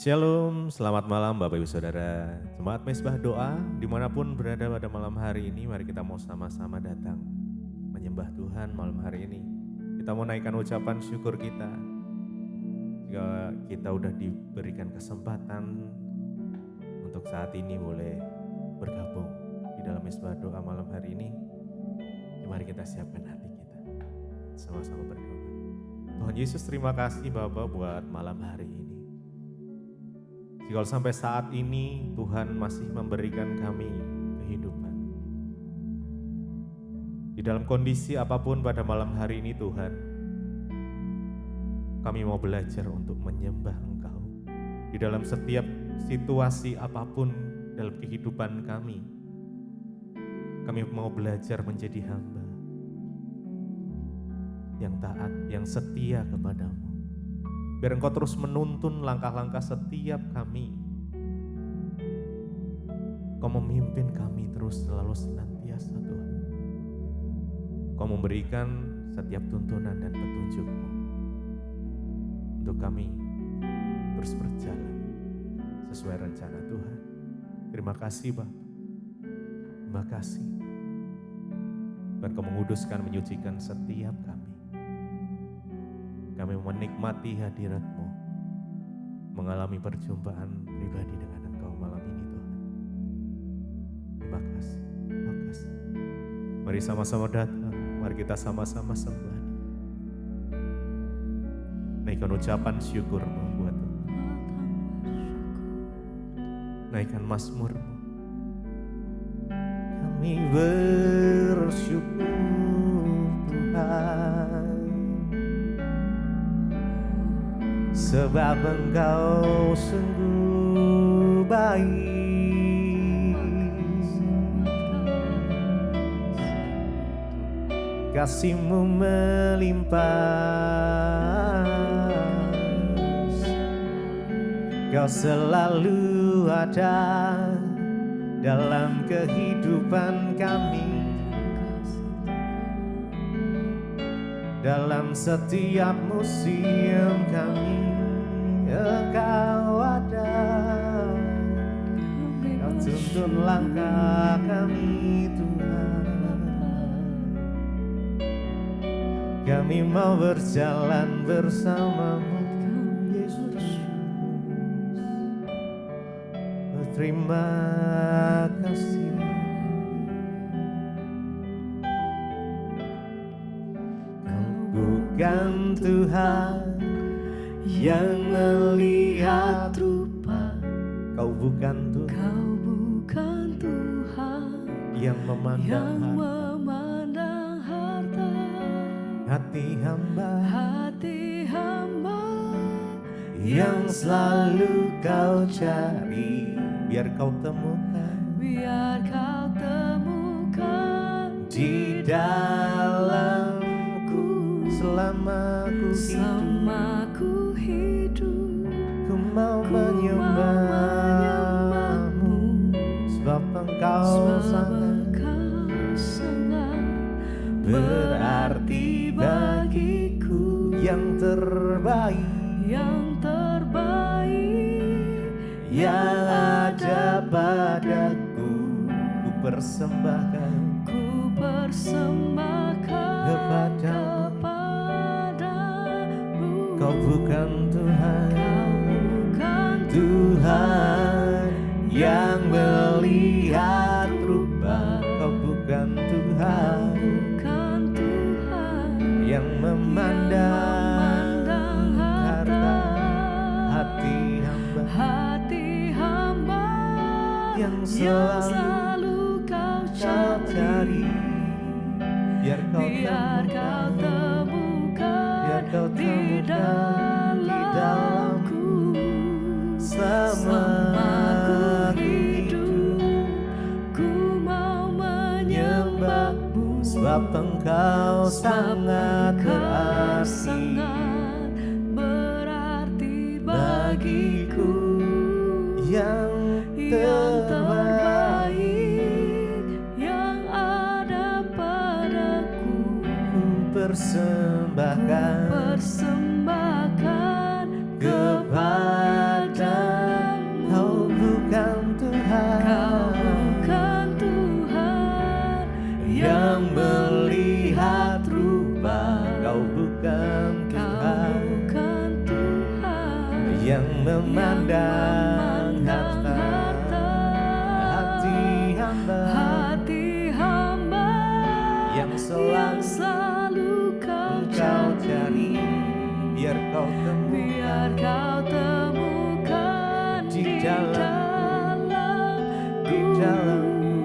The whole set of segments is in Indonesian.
Shalom, selamat malam Bapak Ibu Saudara. Jemaat Mezbah Doa, dimanapun berada pada malam hari ini, mari kita mau sama-sama datang menyembah Tuhan malam hari ini. Kita mau naikkan ucapan syukur kita. Jika kita udah diberikan kesempatan untuk saat ini boleh bergabung di dalam Mezbah Doa malam hari ini, mari kita siapkan hati kita. Sama-sama berdoa. Tuhan Yesus, terima kasih Bapak buat malam hari ini. Jika sampai saat ini Tuhan masih memberikan kami kehidupan. Di dalam kondisi apapun pada malam hari ini Tuhan, kami mau belajar untuk menyembah Engkau. Di dalam setiap situasi apapun dalam kehidupan kami mau belajar menjadi hamba yang taat, yang setia kepadamu. Biar Engkau terus menuntun langkah-langkah setiap kami. Engkau memimpin kami terus selalu senantiasa Tuhan. Engkau memberikan setiap tuntunan dan petunjuk-Mu untuk kami terus berjalan sesuai rencana Tuhan. Terima kasih Bapak. Terima kasih. Biar Engkau menguduskan, menyucikan setiap kami. Kami menikmati hadirat-Mu, mengalami perjumpaan pribadi dengan Engkau malam ini Tuhan. Terima kasih, terima kasih. Mari sama-sama datang, mari kita sama-sama sembah. Naikkan ucapan syukur-Mu buat Tuhan. Naikkan mazmur-Mu. Kami bersyukur Tuhan, sebab Engkau sungguh baik. Kasih-Mu melimpah, Kau selalu ada dalam kehidupan kami. Dalam setiap musim kami, Engkau ada. Kau tuntun langkah kami Tuhan. Kami mau berjalan bersama-Mu Yesus. Terima kasih. Bukan Tuhan yang melihat rupa, Kau bukan Tuhan, Kau bukan Tuhan yang memandang harta. Hati hamba yang selalu Kau cari, biar Kau temukan di dalam selama ku hidup, ku mau menyembah-Mu, sebab Engkau sangat berarti bagiku. Yang terbaik yang ada padaku, ku persembahkan kepadamu. Kau bukan Tuhan, Tuhan yang melihat rupa. Kau bukan Tuhan yang memandang harta. Hati hamba yang selalu Kau cari, biar Kau temukan di dalamku. Selama ku hidup, ku mau menyembah-Mu, sebab Engkau sangat berarti bagiku. Yang terbaik yang ada padaku, ku persembahkan kepadamu. yang melihat rupa. Kau bukan Tuhan, bukan Tuhan yang memandang harta hati hamba, yang selalu kau cari. Biar kau temukan di dalam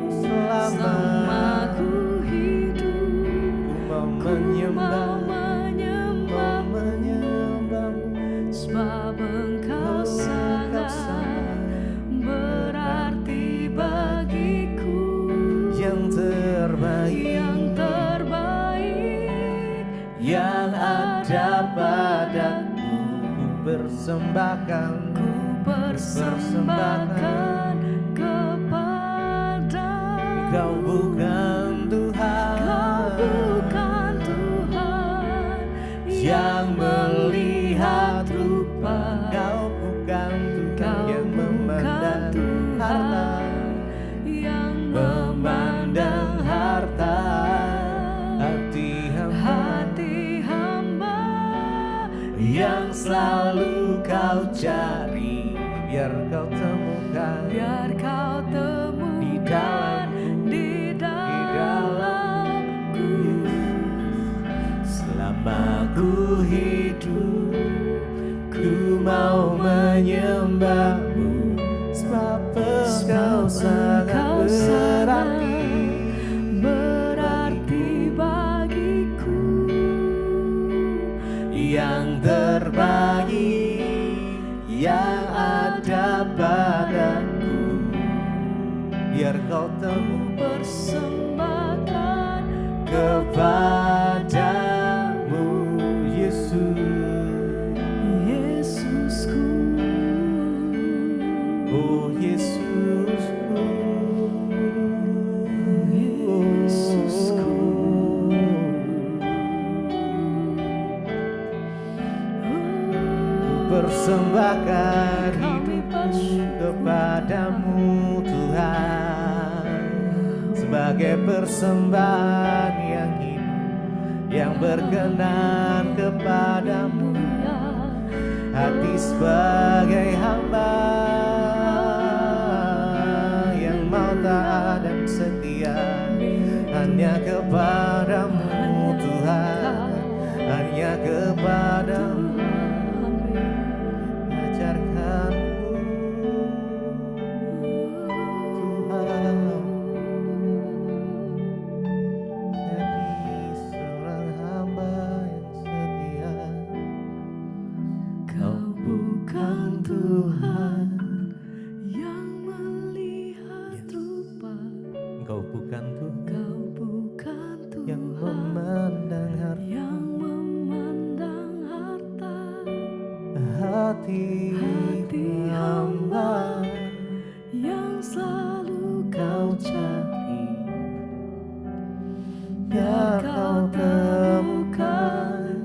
selama ku hidup. Ku mau menyembahmu, sebab Engkau sangat berarti bagiku. yang terbaik yang ada padaku. Ku persembahkan kepada Kau bukan Tuhan, yang melihat rupa. Kau bukan Tuhan yang memandang harta, hati hamba yang selalu kau cari. Biar kau temukan di dalamku. Selama ku hidup, ku mau menyembahmu, sebab Engkau sangat berarti bagiku. yang terbaik yang ada padaku. Biar kau Persembahkan kepadamu, Yesusku. oh Yesusku, Yesusku. persembahkan hidupku kepadamu Tuhan, sebagai persembahan yang hidup, yang berkenan kepadamu. Hati sebagai hamba yang mau taat dan setia hanya kepadamu Tuhan, hanya kepadamu. Ajarkanku Tuhan, jadi seorang hamba yang setia. Kau bukan Tuhan yang melihat rupa. Engkau bukan Tuhan Kau bukan yang Tuhan memandang harta. hati hamba yang selalu kau cari. biar kau temukan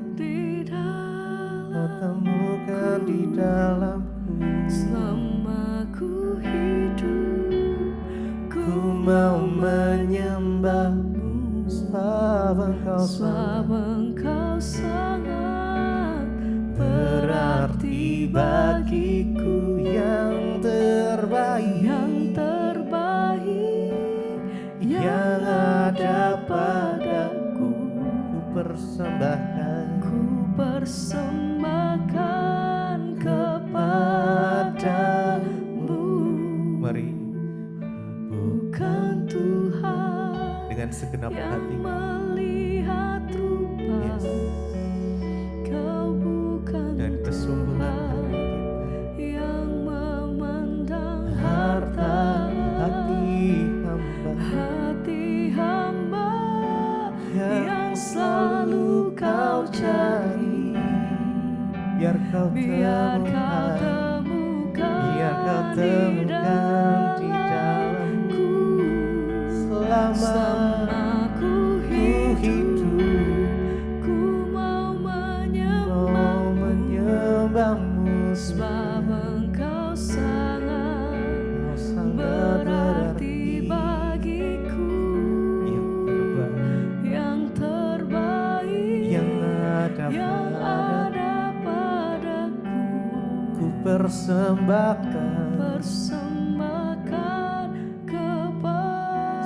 di dalamku. Selama ku hidup, Ku mau menyembahmu, sebab Engkau sangat berarti bagiku. Yang terbaik yang ada padaku. Ku persembahkan kepadamu. Mari Bukan Tuhan dengan segenap yang hati. melihat rupa. Yes. Kau bukan Dan kesungguhan Tuhan hati yang memandang harta hati hamba yang selalu kau cari. Biar kau temukan di dalamku. Selama ku hidup, ku mau menyembahmu, sebab Engkau sangat Kau sangat berarti bagiku. yang terbaik persembahkan persembahkan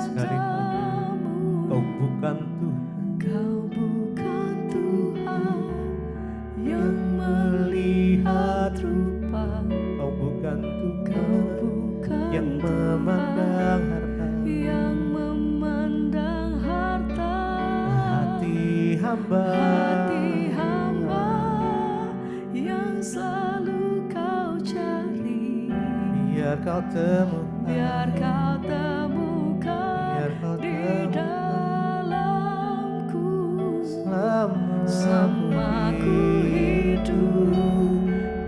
sekali lagi. kepadamu. Kau bukan Tuhan Kau bukan Tuhan yang melihat melihat rupa. Kau bukan Kau Tuhan bukan yang memandang harta yang memandang harta hati hamba. hati hamba yang selalu kau cari. Biar kau temukan, Biar kau temukan biar kau di temukan dalamku. selama Ku hidup,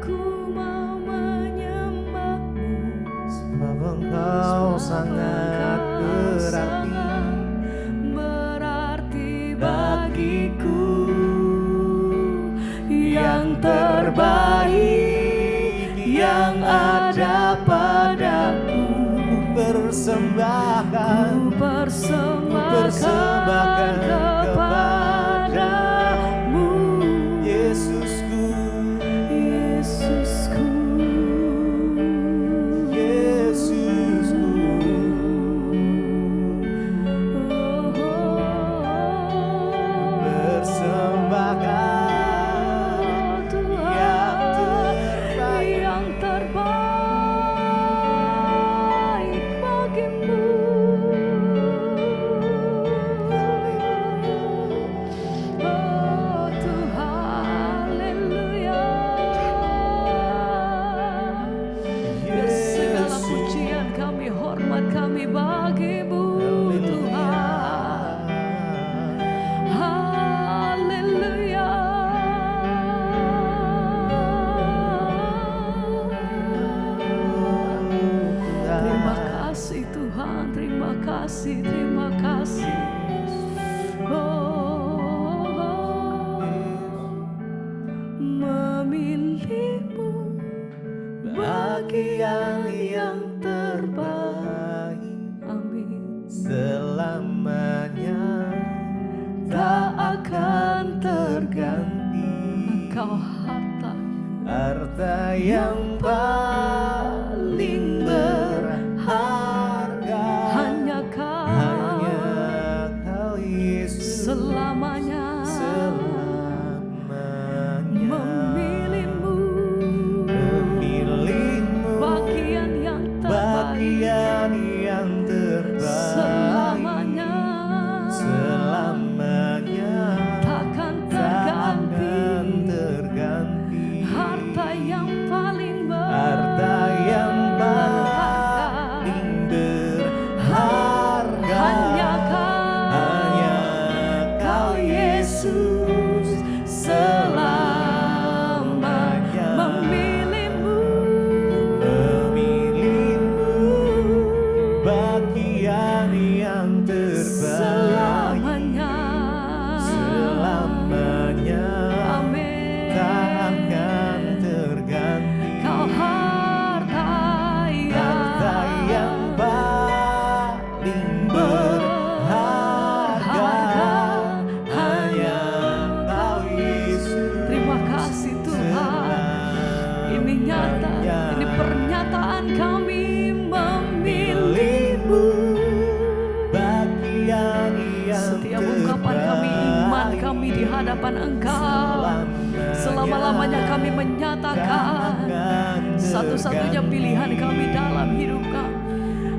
ku mau menyembahmu. sebab Engkau sangat berarti bagiku. Yang terbaik yang ada padaku, persembahkan, ku persembahkan kepadamu. Yesusku, Yesusku, Yesusku. Persembahkan yang terbaik bagimu. Oh Tuhan, haleluya. Biar segala pujian kami, hormat kami bagimu Tuhan. Haleluya. Terima kasih Tuhan, terima kasih, terima kasih. Oh, memilihmu bagian yang terbaik. Amin. Selamanya tak akan terganti. Engkau harta Yang paling berharga hanya kau, Yesus, selamanya memilihmu bagian yang terbaik. Selamanya takkan terganti. Harta yang paling berharga hanya kau Yesus. Selamanya memilihmu bagian yang terbaik. Selamanya Amin. takkan terganti. Kau harta yang paling berharga hanya kau Yesus. Terima kasih Tuhan. Ini nyata, ini pernyataan kami memilihmu. Bagian yang Setiap ungkapan kami, iman kami di hadapan Engkau, selama-lamanya kami menyatakan satu-satunya pilihan kami dalam hidup kami.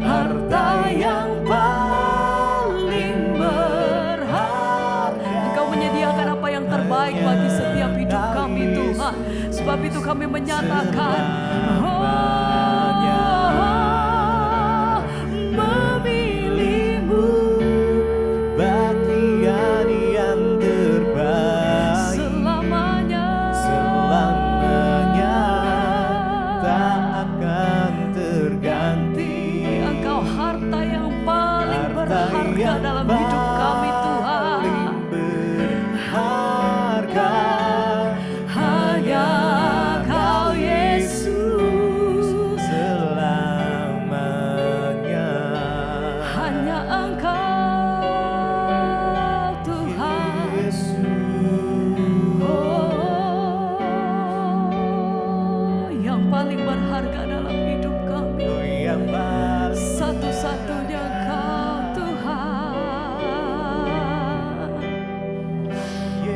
Harta yang paling berharga. Engkau menyediakan apa yang terbaik bagi setiap hidup kami Tuhan. Sebab itu kami menyatakan, memilihmu bagian yang terbaik. Selamanya tak akan terganti. Engkau harta yang paling berharga dalam hidup kami Tuhan. Berharga Hanya kau Yesus.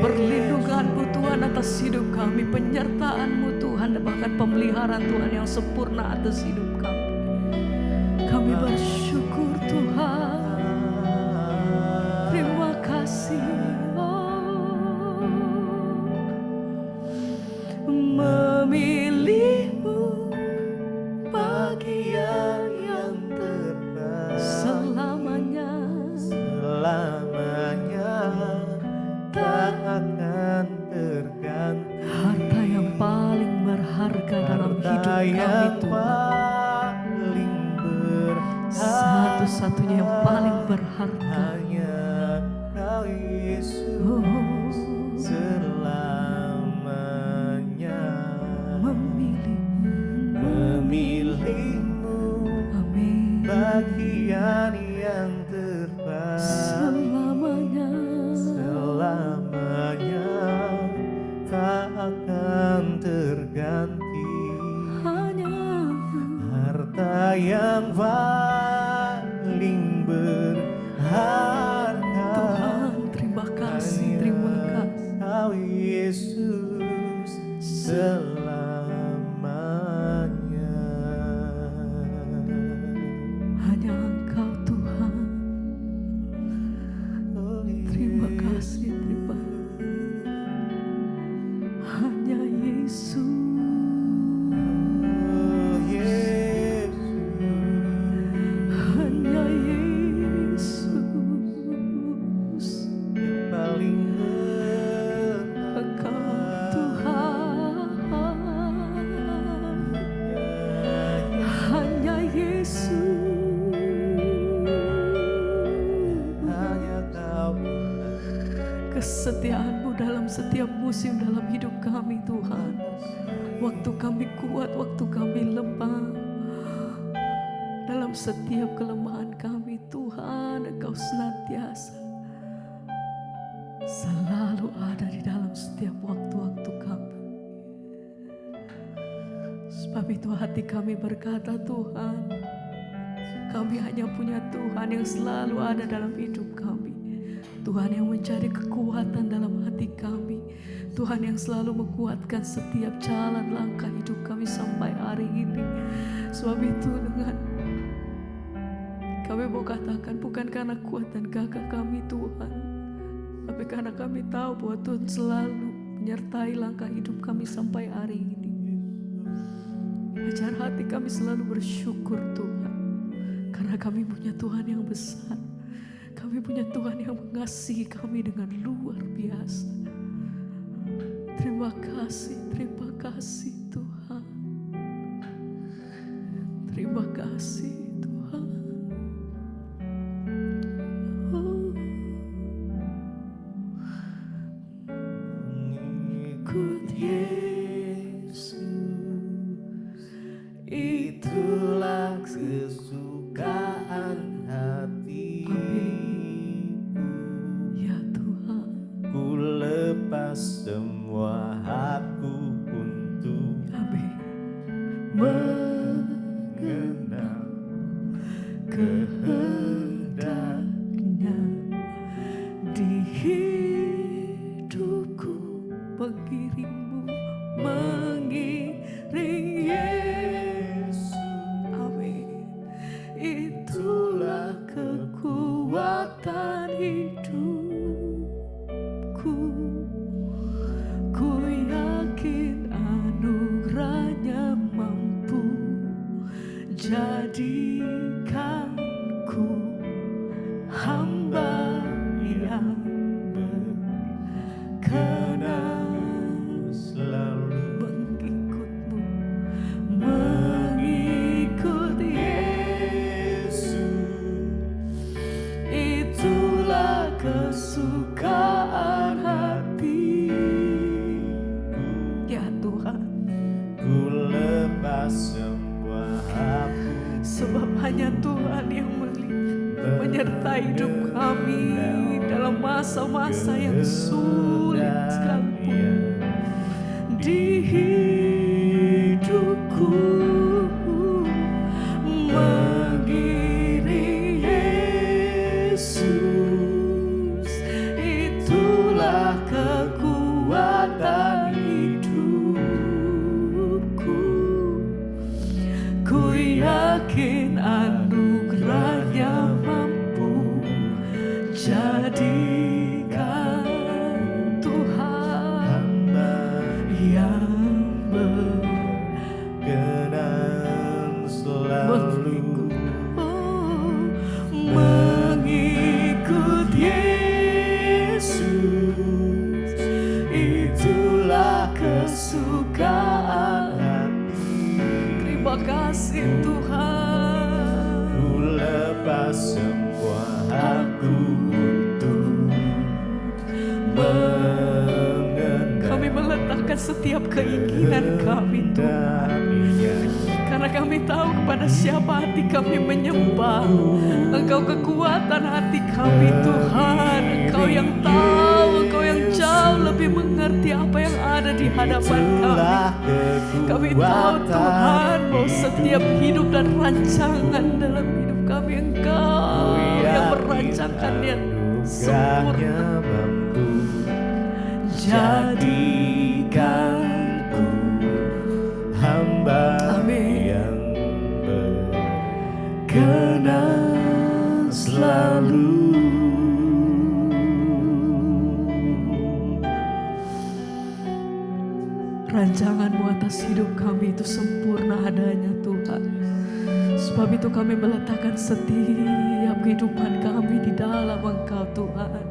Perlindungan-Mu Tuhan atas hidup kami, penyertaan-Mu Tuhan, dan bahkan pemeliharaan Tuhan yang sempurna atas hidup kami. Kami bersyukur Tuhan. Terima kasih. Memilih-Mu bagian yang terbaik selamanya, tak akan terganti. Harta yang paling berharga dalam hidup kami Tuhan, satu-satunya yang paling berharga hanya Kau Yesus selamanya. Memilih-Mu bagian yang terbaik selamanya tak akan terganti. hanya Harta yang paling berharga, Tuhan. Terima kasih, terima kasih. Kau Yesus selamanya. Hanya Engkau Tuhan. Terima kasih, terima kasih. Hanya Yesus. Hanya Yesus. Engkau Tuhan. Hanya Yesus. Kesetiaan-Mu dalam setiap musim dalam hidup kami Tuhan. Waktu kami kuat, waktu kami lemah, dalam setiap kelemahan kami Tuhan, Engkau senantiasa selalu ada di dalam setiap waktu-waktu kami. Sebab itu hati kami berkata, Tuhan, kami hanya punya Tuhan yang selalu ada dalam hidup kami. Tuhan yang mencari kekuatan dalam hati kami. Tuhan yang selalu menguatkan setiap jalan langkah hidup kami sampai hari ini. Sebab itu dengan kami mau katakan, bukan karena kuat dan gagah kami Tuhan, tapi karena kami tahu bahwa Tuhan selalu menyertai langkah hidup kami sampai hari ini. Ajar hati kami selalu bersyukur Tuhan, karena kami punya Tuhan yang besar. Kami punya Tuhan yang mengasihi kami dengan luar biasa. Terima kasih Tuhan. Terima kasih Tuhan. Ikut Yesus, itulah kesukaan hatiku. Ya Tuhan, Ku lepas semua hakku untuk mengenal kehendaknya di hidupku, mengiringmu, mengiring Yesus. Amin. Itulah kekuatan hidupku. Ku yakin anugerahnya mampu jadikanku hamba yang berkenan selalu mengikutmu, mengikut Yesus. Itulah kesukaan hati. Ya Tuhan, ku lepas semua hakku. sebab hanya Tuhan yang menyertai hidup kami dalam masa-masa yang sulit sekalipun. Di hidupku mengiring Yesus, itulah kekuatan kekuatan hidupku. Ku yakin anugerahnya mampu jadikan Tuhan yang berkenan selalu mengikut Yesus. Itulah kesukaan hati. Terima kasih Tuhan. ku lepas semua aku untuk mengenal Kami meletakkan setiap keinginan kami Tuhan. Karena kami tahu kepada siapa hati kami menyembah. Engkau kekuatan hati kami Tuhan. Engkau yang tahu, Engkau yang jauh lebih mengerti apa yang ada di hadapan kami. Kami tahu Tuhan bahwa setiap hidup dan rancangan dalam hidup kami Engkau yang merancangkannya sempurna. Jadikanku hamba Amin. yang berkenan selalu. Rancangan-Mu atas hidup kami itu sempurna adanya Tuhan. Sebab itu kami meletakkan setiap kehidupan kami di dalam Engkau Tuhan.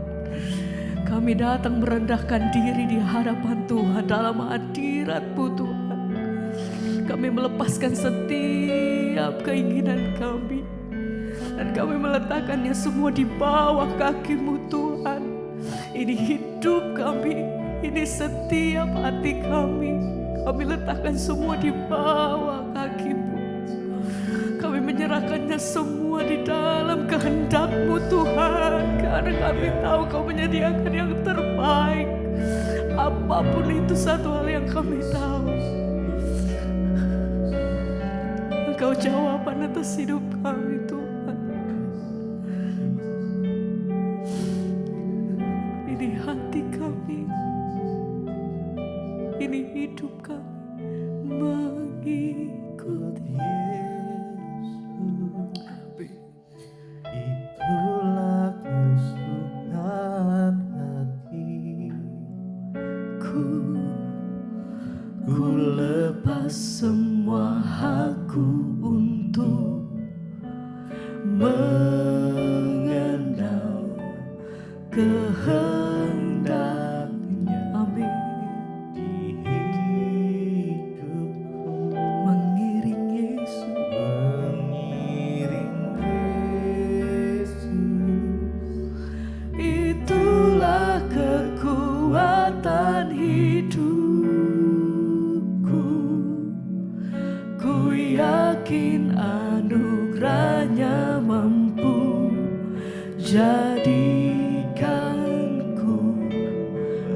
Kami datang merendahkan diri di hadapan Tuhan dalam hadirat-Mu Tuhan. Kami melepaskan setiap keinginan kami. Dan kami meletakkannya semua di bawah kaki-Mu Tuhan. Ini hidup kami, ini setiap hati kami. Kami letakkan semua di bawah kaki-Mu. Kami menyerahkannya semua di dalam kehendak-Mu Tuhan. Karena kami tahu Kau menyediakan yang terbaik. Apapun itu satu hal yang kami tahu. Engkau jawaban atas hidup kami Tuhan. Ini hati kami. Ini hidup kami. Mengikut itulah kesukaan hatiku. Ku lepas semua hakku untuk mengenal kehendak-Nya. Amin. Di hidupku Mengiring Yesus. mengiring Yesus. Itulah kekuatan hidupku. Ku yakin anugerahnya mampu jadikanku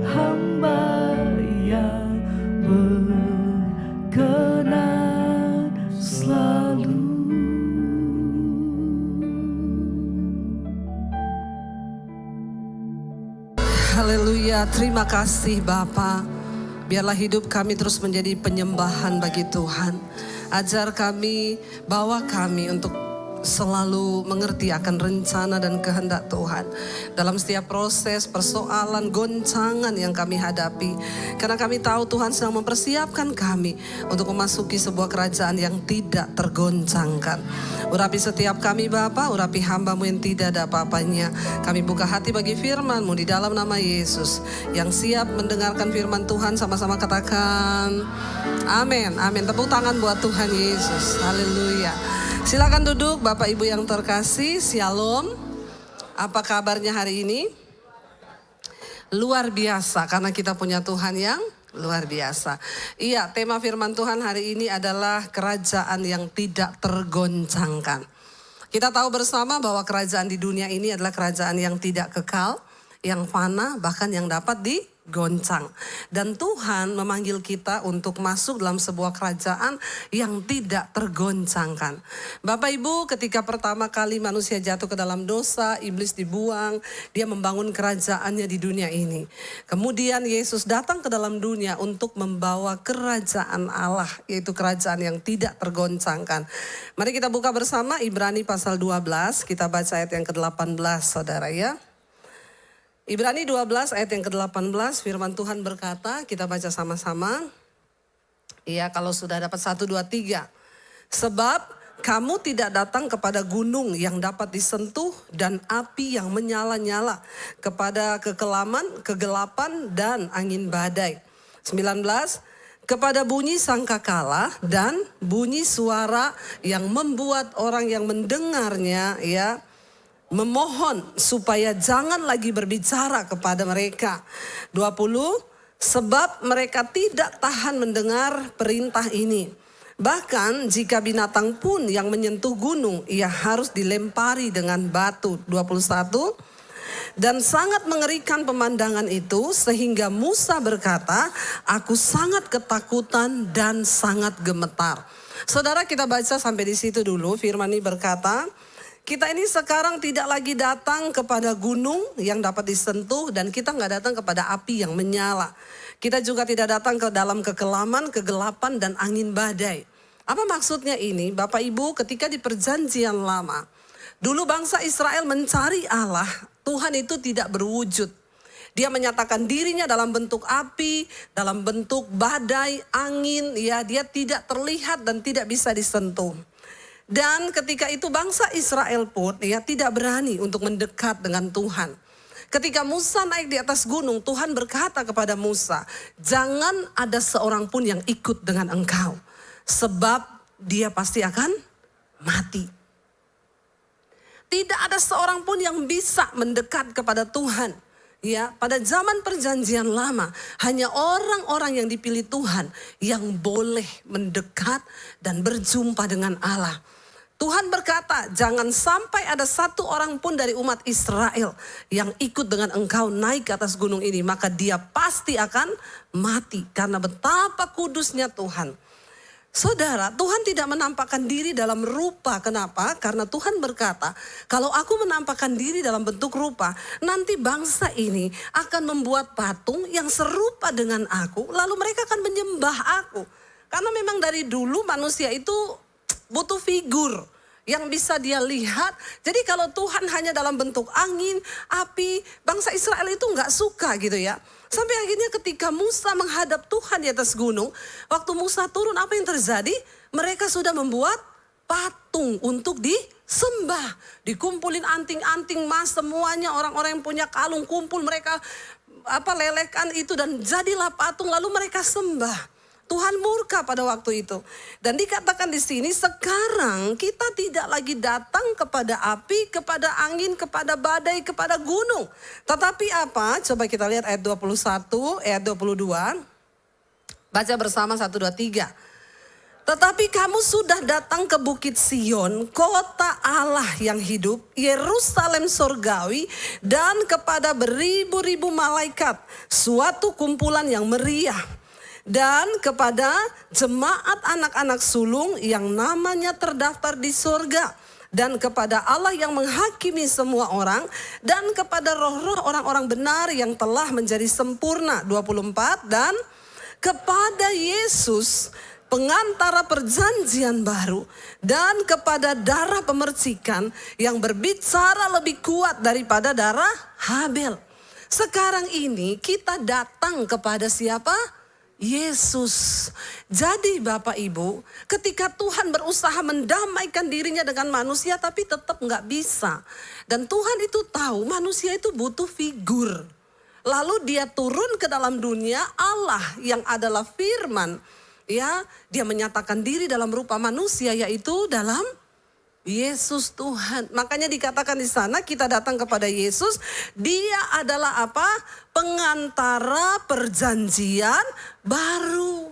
hamba yang berkenan selalu. Haleluya, terima kasih Bapa. Biarlah hidup kami terus menjadi penyembahan bagi Tuhan. Ajar kami, bawa kami untuk selalu mengerti akan rencana dan kehendak Tuhan dalam setiap proses, persoalan, goncangan yang kami hadapi. Karena kami tahu Tuhan sedang mempersiapkan kami untuk memasuki sebuah kerajaan yang tidak tergoncangkan. Urapi setiap kami Bapa, urapi hamba-Mu yang tidak ada apa-apanya. Kami buka hati bagi firman-Mu di dalam nama Yesus. Yang siap mendengarkan firman Tuhan sama-sama katakan amin, amin. Tepuk tangan buat Tuhan Yesus, haleluya. Silakan duduk Bapak Ibu yang terkasih, Shalom. Apa kabarnya hari ini? Luar biasa karena kita punya Tuhan yang luar biasa. Iya, tema firman Tuhan hari ini adalah kerajaan yang tidak tergoncangkan. Kita tahu bersama bahwa kerajaan di dunia ini adalah kerajaan yang tidak kekal, yang fana, bahkan yang dapat digoncang. Dan Tuhan memanggil kita untuk masuk dalam sebuah kerajaan yang tidak tergoncangkan. Bapak Ibu, ketika pertama kali manusia jatuh ke dalam dosa, iblis dibuang, dia membangun kerajaannya di dunia ini. Kemudian Yesus datang ke dalam dunia untuk membawa kerajaan Allah, yaitu kerajaan yang tidak tergoncangkan. Mari kita buka bersama Ibrani pasal 12, kita baca ayat yang ke-18 saudara ya. Ibrani 12 ayat yang ke-18, firman Tuhan berkata, kita baca sama-sama. Iya, kalau sudah dapat 1, 2, 3. Sebab kamu tidak datang kepada gunung yang dapat disentuh dan api yang menyala-nyala, kepada kegelapan dan angin badai. 19, kepada bunyi sangkakala dan bunyi suara yang membuat orang yang mendengarnya ya memohon supaya jangan lagi berbicara kepada mereka. 20, sebab mereka tidak tahan mendengar perintah ini. Bahkan jika binatang pun yang menyentuh gunung, ia harus dilempari dengan batu. 21, dan sangat mengerikan pemandangan itu sehingga Musa berkata, aku sangat ketakutan dan sangat gemetar. Saudara, kita baca sampai di situ dulu. Firman ini berkata, kita ini sekarang tidak lagi datang kepada gunung yang dapat disentuh dan kita nggak datang kepada api yang menyala. Kita juga tidak datang ke dalam kekelaman, kegelapan dan angin badai. Apa maksudnya ini? Bapak Ibu, ketika di perjanjian lama, dulu bangsa Israel mencari Allah, Tuhan itu tidak berwujud. Dia menyatakan dirinya dalam bentuk api, dalam bentuk badai, angin, ya dia tidak terlihat dan tidak bisa disentuh. Dan ketika itu bangsa Israel pun ya tidak berani untuk mendekat dengan Tuhan. Ketika Musa naik di atas gunung, Tuhan berkata kepada Musa, jangan ada seorang pun yang ikut dengan engkau, sebab dia pasti akan mati. Tidak ada seorang pun yang bisa mendekat kepada Tuhan. Ya, pada zaman perjanjian lama hanya orang-orang yang dipilih Tuhan yang boleh mendekat dan berjumpa dengan Allah. Tuhan berkata, jangan sampai ada satu orang pun dari umat Israel yang ikut dengan engkau naik ke atas gunung ini, maka dia pasti akan mati karena betapa kudusnya Tuhan. Saudara, Tuhan tidak menampakkan diri dalam rupa. Kenapa? Karena Tuhan berkata, kalau aku menampakkan diri dalam bentuk rupa, nanti bangsa ini akan membuat patung yang serupa dengan aku, lalu mereka akan menyembah aku. Karena memang dari dulu manusia itu butuh figur yang bisa dia lihat. Jadi kalau Tuhan hanya dalam bentuk angin, api, bangsa Israel itu nggak suka gitu ya. Sampai akhirnya ketika Musa menghadap Tuhan di atas gunung, waktu Musa turun apa yang terjadi? Mereka sudah membuat patung untuk disembah. Dikumpulin anting-anting emas semuanya, orang-orang yang punya kalung kumpul, mereka lelekan itu dan jadilah patung lalu mereka sembah. Tuhan murka pada waktu itu. Dan dikatakan di sini sekarang kita tidak lagi datang kepada api, kepada angin, kepada badai, kepada gunung. Tetapi apa? Coba kita lihat ayat 21, ayat 22. Baca bersama 1, 2, 3. Tetapi kamu sudah datang ke Bukit Sion, kota Allah yang hidup, Yerusalem sorgawi, dan kepada beribu-ribu malaikat, suatu kumpulan yang meriah. Dan kepada jemaat anak-anak sulung yang namanya terdaftar di surga. Dan kepada Allah yang menghakimi semua orang. Dan kepada roh-roh orang-orang benar yang telah menjadi sempurna. 24. Dan kepada Yesus pengantara perjanjian baru. Dan kepada darah pemercikan yang berbicara lebih kuat daripada darah Habel. Sekarang ini kita datang kepada siapa? Yesus. Jadi Bapak Ibu, ketika Tuhan berusaha mendamaikan dirinya dengan manusia tapi tetap nggak bisa. Dan Tuhan itu tahu manusia itu butuh figur. Lalu dia turun ke dalam dunia, Allah yang adalah firman. Ya, dia menyatakan diri dalam rupa manusia, yaitu dalam Yesus Tuhan. Makanya dikatakan di sana kita datang kepada Yesus. Dia adalah apa? Pengantara perjanjian baru.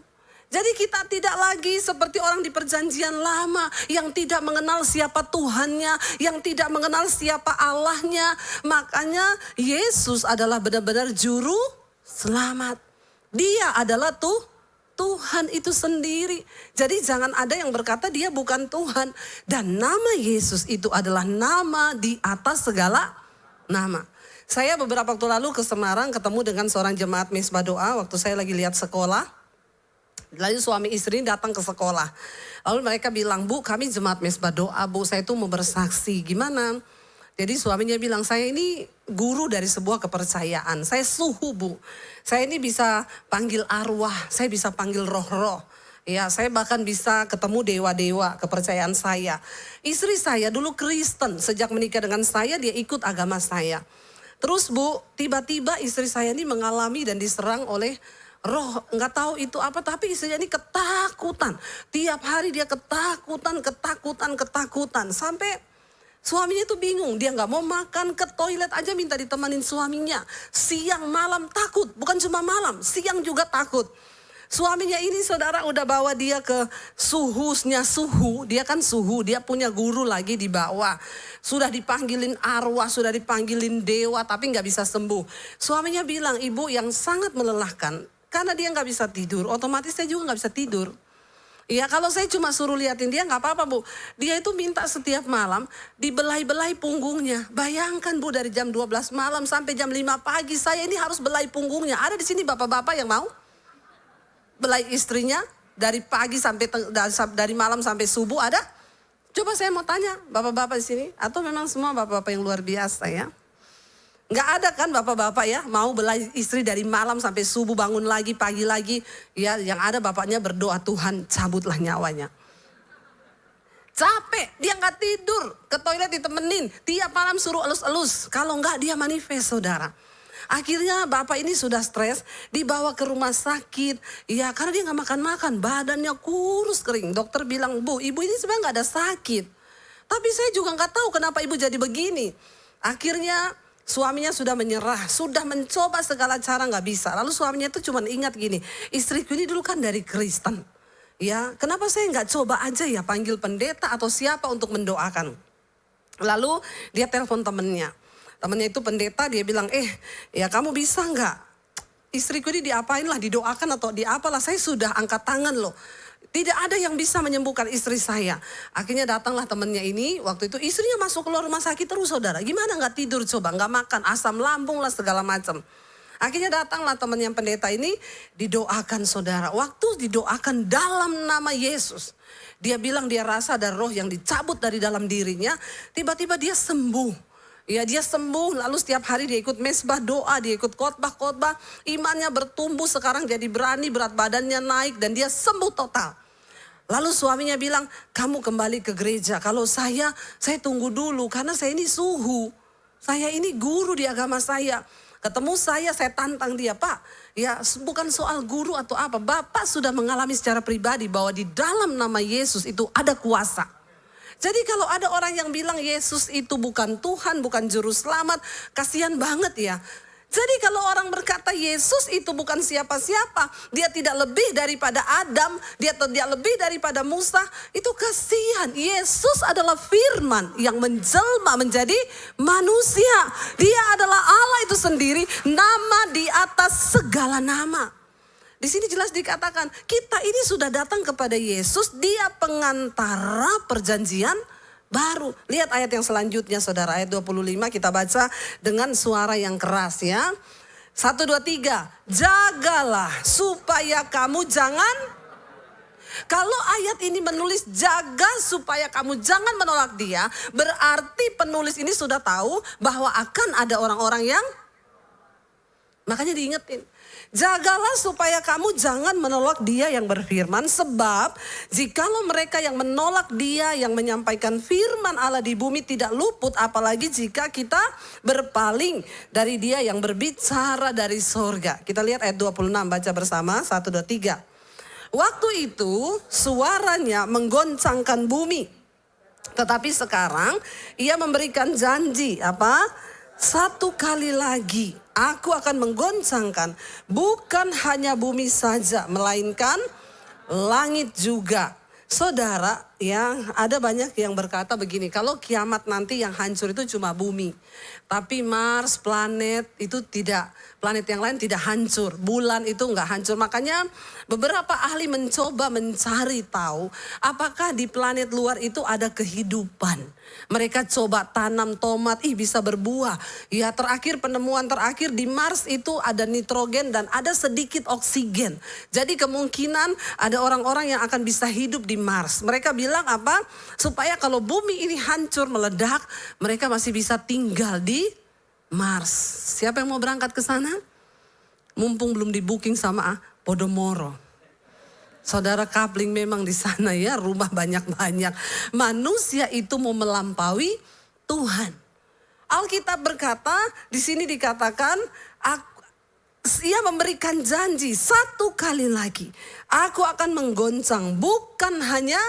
Jadi kita tidak lagi seperti orang di perjanjian lama yang tidak mengenal siapa Tuhannya, yang tidak mengenal siapa Allahnya. Makanya Yesus adalah benar-benar juru selamat. Dia adalah Tuhan itu sendiri. Jadi jangan ada yang berkata dia bukan Tuhan. Dan nama Yesus itu adalah nama di atas segala nama. Saya beberapa waktu lalu ke Semarang ketemu dengan seorang jemaat Mezbah Doa waktu saya lagi lihat sekolah. Lalu suami istri datang ke sekolah. Lalu mereka bilang, Bu kami jemaat Mezbah Doa Bu, saya itu mau bersaksi. Gimana? Jadi suaminya bilang, saya ini guru dari sebuah kepercayaan. Saya suhu Bu. Saya ini bisa panggil arwah, saya bisa panggil roh-roh. Ya, saya bahkan bisa ketemu dewa-dewa kepercayaan saya. Istri saya dulu Kristen, sejak menikah dengan saya dia ikut agama saya. Terus Bu, tiba-tiba istri saya ini mengalami dan diserang oleh roh, nggak tahu itu apa, tapi istrinya ini ketakutan. Tiap hari dia ketakutan. Sampai suaminya itu bingung, dia nggak mau makan, ke toilet aja minta ditemanin suaminya. Siang malam takut, bukan cuma malam, siang juga takut. Suaminya ini saudara udah bawa dia ke suhu, dia kan suhu, dia punya guru lagi di bawah. Sudah dipanggilin arwah, sudah dipanggilin dewa, tapi nggak bisa sembuh. Suaminya bilang, Ibu yang sangat melelahkan. Karena dia nggak bisa tidur, otomatis saya juga nggak bisa tidur. Ya kalau saya cuma suruh liatin dia nggak apa-apa Bu. Dia itu minta setiap malam dibelai-belai punggungnya. Bayangkan Bu dari jam 12 malam sampai jam 5 pagi saya ini harus belai punggungnya. Ada di sini bapak-bapak yang mau belai istrinya dari pagi sampai dari malam sampai subuh ada? Coba saya mau tanya bapak-bapak di sini atau memang semua bapak-bapak yang luar biasa ya? Nggak ada kan bapak-bapak ya mau belai istri dari malam sampai subuh bangun lagi pagi lagi. Ya yang ada bapaknya berdoa Tuhan cabutlah nyawanya. Capek dia nggak tidur ke toilet ditemenin. Tiap malam suruh elus-elus. Kalau nggak dia manifest saudara. Akhirnya bapak ini sudah stres dibawa ke rumah sakit. Ya karena dia nggak makan-makan badannya kurus kering. Dokter bilang Bu ibu ini sebenarnya nggak ada sakit. Tapi saya juga nggak tahu kenapa ibu jadi begini. Akhirnya suaminya sudah menyerah, sudah mencoba segala cara nggak bisa. Lalu suaminya itu cuma ingat gini, istriku ini dulu kan dari Kristen. Ya, kenapa saya nggak coba aja ya panggil pendeta atau siapa untuk mendoakan. Lalu dia telepon temennya. Temennya itu pendeta, dia bilang, ya kamu bisa nggak? Istriku ini diapain lah, didoakan atau diapalah, saya sudah angkat tangan loh. Tidak ada yang bisa menyembuhkan istri saya. Akhirnya datanglah temannya ini. Waktu itu istrinya masuk keluar rumah sakit terus saudara. Gimana nggak tidur coba, nggak makan, asam lambung lah segala macam. Akhirnya datanglah teman yang pendeta ini. Didoakan saudara. Waktu didoakan dalam nama Yesus. Dia bilang dia rasa ada roh yang dicabut dari dalam dirinya. Tiba-tiba dia sembuh. Ya dia sembuh lalu setiap hari dia ikut Mezbah Doa, dia ikut khotbah. Imannya bertumbuh sekarang jadi berani, berat badannya naik dan dia sembuh total. Lalu suaminya bilang, kamu kembali ke gereja. Kalau saya tunggu dulu karena saya ini suhu. Saya ini guru di agama saya. Ketemu saya tantang dia, Pak. Ya bukan soal guru atau apa. Bapak sudah mengalami secara pribadi bahwa di dalam nama Yesus itu ada kuasa. Jadi kalau ada orang yang bilang Yesus itu bukan Tuhan, bukan juru selamat, kasihan banget ya. Jadi kalau orang berkata Yesus itu bukan siapa-siapa, dia tidak lebih daripada Adam, dia tidak lebih daripada Musa, itu kasihan. Yesus adalah firman yang menjelma menjadi manusia. Dia adalah Allah itu sendiri, nama di atas segala nama. Di sini jelas dikatakan, kita ini sudah datang kepada Yesus, dia pengantara perjanjian baru. Lihat ayat yang selanjutnya saudara, ayat 25 kita baca dengan suara yang keras ya. 1, 2, 3. Jagalah supaya kamu jangan. Kalau ayat ini menulis jaga supaya kamu jangan menolak dia. Berarti penulis ini sudah tahu bahwa akan ada orang-orang yang. Makanya diingetin. Jagalah supaya kamu jangan menolak dia yang berfirman. Sebab jikalau mereka yang menolak dia yang menyampaikan firman Allah di bumi tidak luput. Apalagi jika kita berpaling dari dia yang berbicara dari sorga. Kita lihat ayat 26 baca bersama 1, 2, 3. Waktu itu suaranya menggoncangkan bumi. Tetapi sekarang ia memberikan janji apa? 1 kali lagi aku akan menggoncangkan bukan hanya bumi saja melainkan langit juga. Saudara, yang ada banyak yang berkata begini, kalau kiamat nanti yang hancur itu cuma bumi. Tapi Mars, planet itu tidak, planet yang lain tidak hancur. Bulan itu enggak hancur. Makanya beberapa ahli mencoba mencari tahu apakah di planet luar itu ada kehidupan. Mereka coba tanam tomat, bisa berbuah. Ya, terakhir penemuan terakhir di Mars itu ada nitrogen dan ada sedikit oksigen. Jadi kemungkinan ada orang-orang yang akan bisa hidup di Mars. Mereka bilang apa? Supaya kalau bumi ini hancur meledak, mereka masih bisa tinggal di Mars. Siapa yang mau berangkat ke sana? Mumpung belum di booking sama Podomoro. Saudara, coupling memang di sana ya, rumah banyak-banyak. Manusia itu mau melampaui Tuhan. Alkitab berkata, di sini dikatakan, ia memberikan janji satu kali lagi. Aku akan menggoncang bukan hanya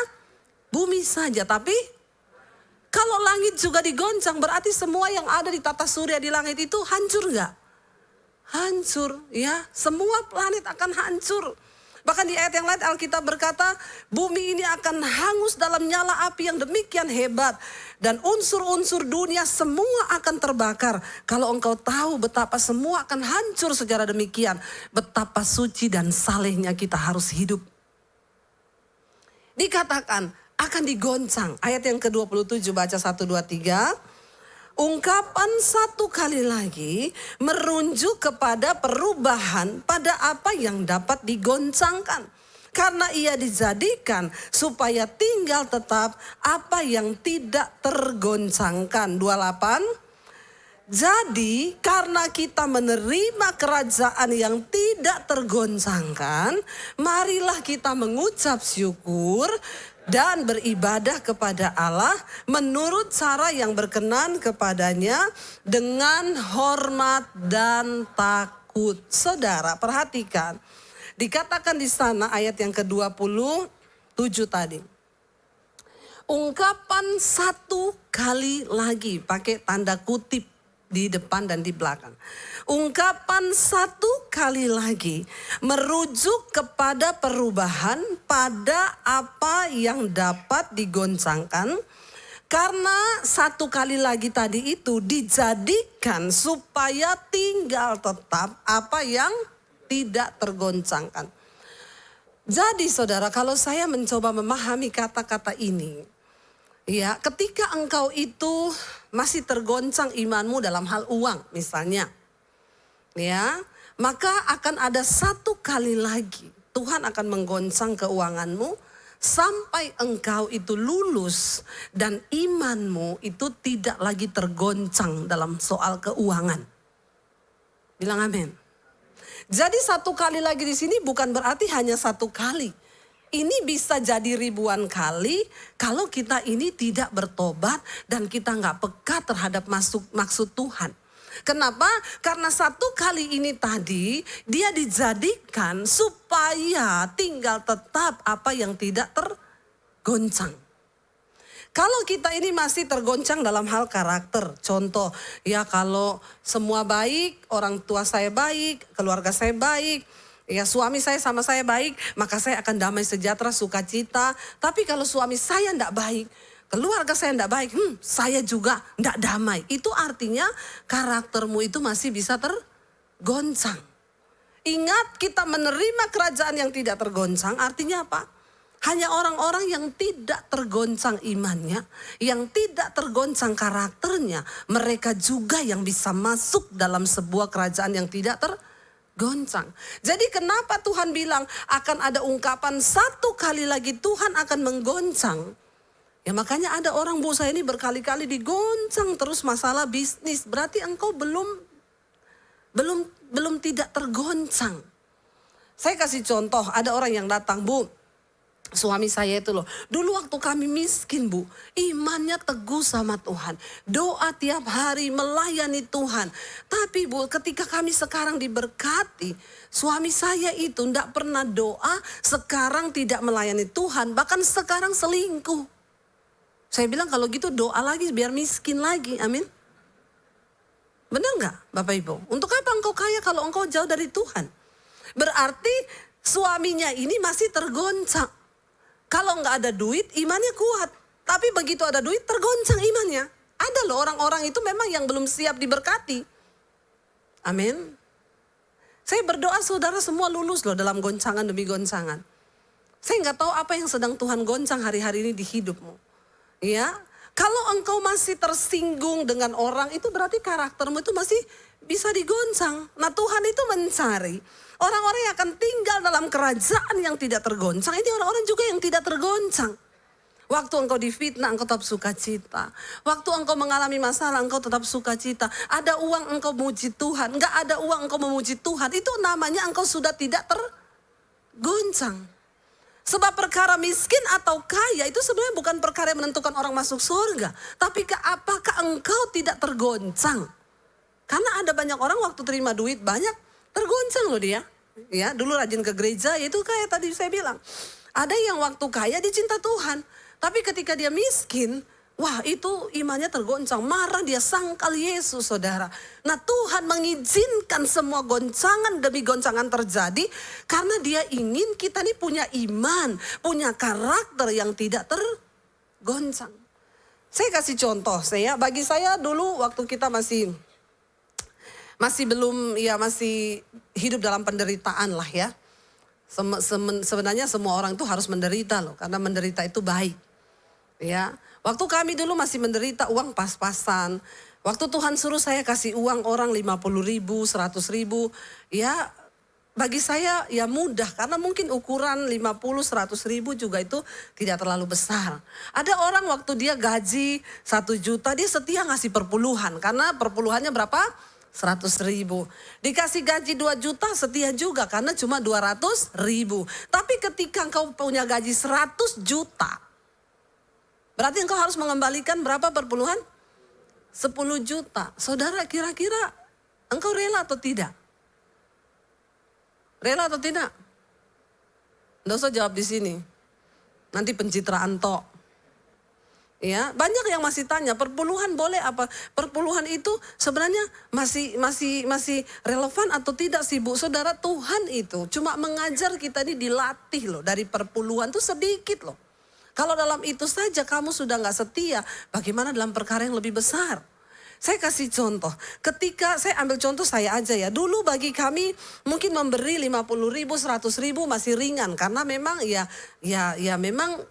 bumi saja, tapi kalau langit juga digoncang, berarti semua yang ada di tata surya di langit itu hancur gak? Hancur ya, semua planet akan hancur. Bahkan di ayat yang lain Alkitab berkata, bumi ini akan hangus dalam nyala api yang demikian hebat. Dan unsur-unsur dunia semua akan terbakar. Kalau engkau tahu betapa semua akan hancur secara demikian, betapa suci dan salehnya kita harus hidup. Dikatakan akan digoncang. Ayat yang ke-27 baca 1, 2, 3. Ungkapan satu kali lagi merujuk kepada perubahan pada apa yang dapat digoncangkan. Karena ia dijadikan supaya tinggal tetap apa yang tidak tergoncangkan. 28. Jadi karena kita menerima kerajaan yang tidak tergoncangkan, marilah kita mengucap syukur dan beribadah kepada Allah menurut cara yang berkenan kepadanya dengan hormat dan takut. Saudara, perhatikan. Dikatakan di sana ayat yang ke-27 tadi. Ungkapan satu kali lagi, pakai tanda kutip di depan dan di belakang. Ungkapan satu kali lagi merujuk kepada perubahan pada apa yang dapat digoncangkan. Karena satu kali lagi tadi itu dijadikan supaya tinggal tetap apa yang tidak tergoncangkan. Jadi saudara, kalau saya mencoba memahami kata-kata ini, ya, ketika engkau itu masih tergoncang imanmu dalam hal uang misalnya, ya, maka akan ada satu kali lagi Tuhan akan menggoncang keuanganmu sampai engkau itu lulus dan imanmu itu tidak lagi tergoncang dalam soal keuangan. Bilang amin. Jadi satu kali lagi di sini bukan berarti hanya satu kali. Ini bisa jadi ribuan kali kalau kita ini tidak bertobat dan kita nggak peka terhadap maksud Tuhan. Kenapa? Karena satu kali ini tadi dia dijadikan supaya tinggal tetap apa yang tidak tergoncang. Kalau kita ini masih tergoncang dalam hal karakter, contoh ya kalau semua baik, orang tua saya baik, keluarga saya baik, ya suami saya sama saya baik, maka saya akan damai sejahtera, sukacita. Tapi kalau suami saya tidak baik, keluarga saya tidak baik, saya juga tidak damai. Itu artinya karaktermu itu masih bisa tergoncang. Ingat, kita menerima kerajaan yang tidak tergoncang artinya apa? Hanya orang-orang yang tidak tergoncang imannya, yang tidak tergoncang karakternya, mereka juga yang bisa masuk dalam sebuah kerajaan yang tidak tergoncang. Jadi kenapa Tuhan bilang akan ada ungkapan satu kali lagi Tuhan akan menggoncang? Ya makanya ada orang, bu, saya ini berkali-kali digoncang terus masalah bisnis. Berarti engkau belum tidak tergoncang. Saya kasih contoh, ada orang yang datang, bu, suami saya itu loh, dulu waktu kami miskin, bu, imannya teguh sama Tuhan. Doa tiap hari, melayani Tuhan. Tapi bu, ketika kami sekarang diberkati, suami saya itu tidak pernah doa, sekarang tidak melayani Tuhan, bahkan sekarang selingkuh. Saya bilang kalau gitu doa lagi biar miskin lagi, amin. Benar nggak Bapak Ibu? Untuk apa engkau kaya kalau engkau jauh dari Tuhan? Berarti suaminya ini masih tergoncang. Kalau nggak ada duit, imannya kuat. Tapi begitu ada duit, tergoncang imannya. Ada loh orang-orang itu memang yang belum siap diberkati. Amin. Saya berdoa saudara semua lulus loh dalam goncangan demi goncangan. Saya nggak tahu apa yang sedang Tuhan goncang hari-hari ini di hidupmu. Ya, kalau engkau masih tersinggung dengan orang, itu berarti karaktermu itu masih bisa digoncang. Nah, Tuhan itu mencari orang-orang yang akan tinggal dalam kerajaan yang tidak tergoncang. Ini orang-orang juga yang tidak tergoncang. Waktu engkau difitnah, engkau tetap sukacita. Waktu engkau mengalami masalah, engkau tetap sukacita. Ada uang, engkau memuji Tuhan. Enggak ada uang, engkau memuji Tuhan. Itu namanya engkau sudah tidak tergoncang. Sebab perkara miskin atau kaya itu sebenarnya bukan perkara yang menentukan orang masuk surga. Tapi apakah engkau tidak tergoncang? Karena ada banyak orang waktu terima duit banyak, tergoncang loh dia. Ya, dulu rajin ke gereja, itu kayak tadi saya bilang. Ada yang waktu kaya dia cinta Tuhan. Tapi ketika dia miskin, wah itu imannya tergoncang. Marah, dia sangkal Yesus, saudara. Nah, Tuhan mengizinkan semua goncangan demi goncangan terjadi. Karena dia ingin kita nih punya iman, punya karakter yang tidak tergoncang. Saya kasih contoh, bagi saya dulu waktu kita masih belum, ya masih hidup dalam penderitaan lah ya. Sebenarnya semua orang itu harus menderita loh, karena menderita itu baik. Ya, waktu kami dulu masih menderita, uang pas-pasan. Waktu Tuhan suruh saya kasih uang orang 50.000, 100.000, ya bagi saya ya mudah. Karena mungkin ukuran 50, 100.000 juga itu tidak terlalu besar. Ada orang waktu dia gaji 1 juta, dia setia ngasih perpuluhan. Karena perpuluhannya berapa? 100.000. Dikasih gaji 2 juta setia juga karena cuma 200.000. Tapi ketika engkau punya gaji 100 juta, berarti engkau harus mengembalikan berapa perpuluhan? 10 juta. Saudara, kira-kira engkau rela atau tidak? Rela atau tidak? Nggak usah jawab di sini. Nanti pencitraan tok. Ya, banyak yang masih tanya, perpuluhan boleh apa? Perpuluhan itu sebenarnya masih relevan atau tidak sih, Bu? Saudara, Tuhan itu cuma mengajar kita ini dilatih loh. Dari perpuluhan itu sedikit loh. Kalau dalam itu saja kamu sudah gak setia, bagaimana dalam perkara yang lebih besar? Saya kasih contoh, ketika saya ambil contoh saya aja ya. Dulu bagi kami mungkin memberi 50.000, 100.000 masih ringan. Karena memang ya memang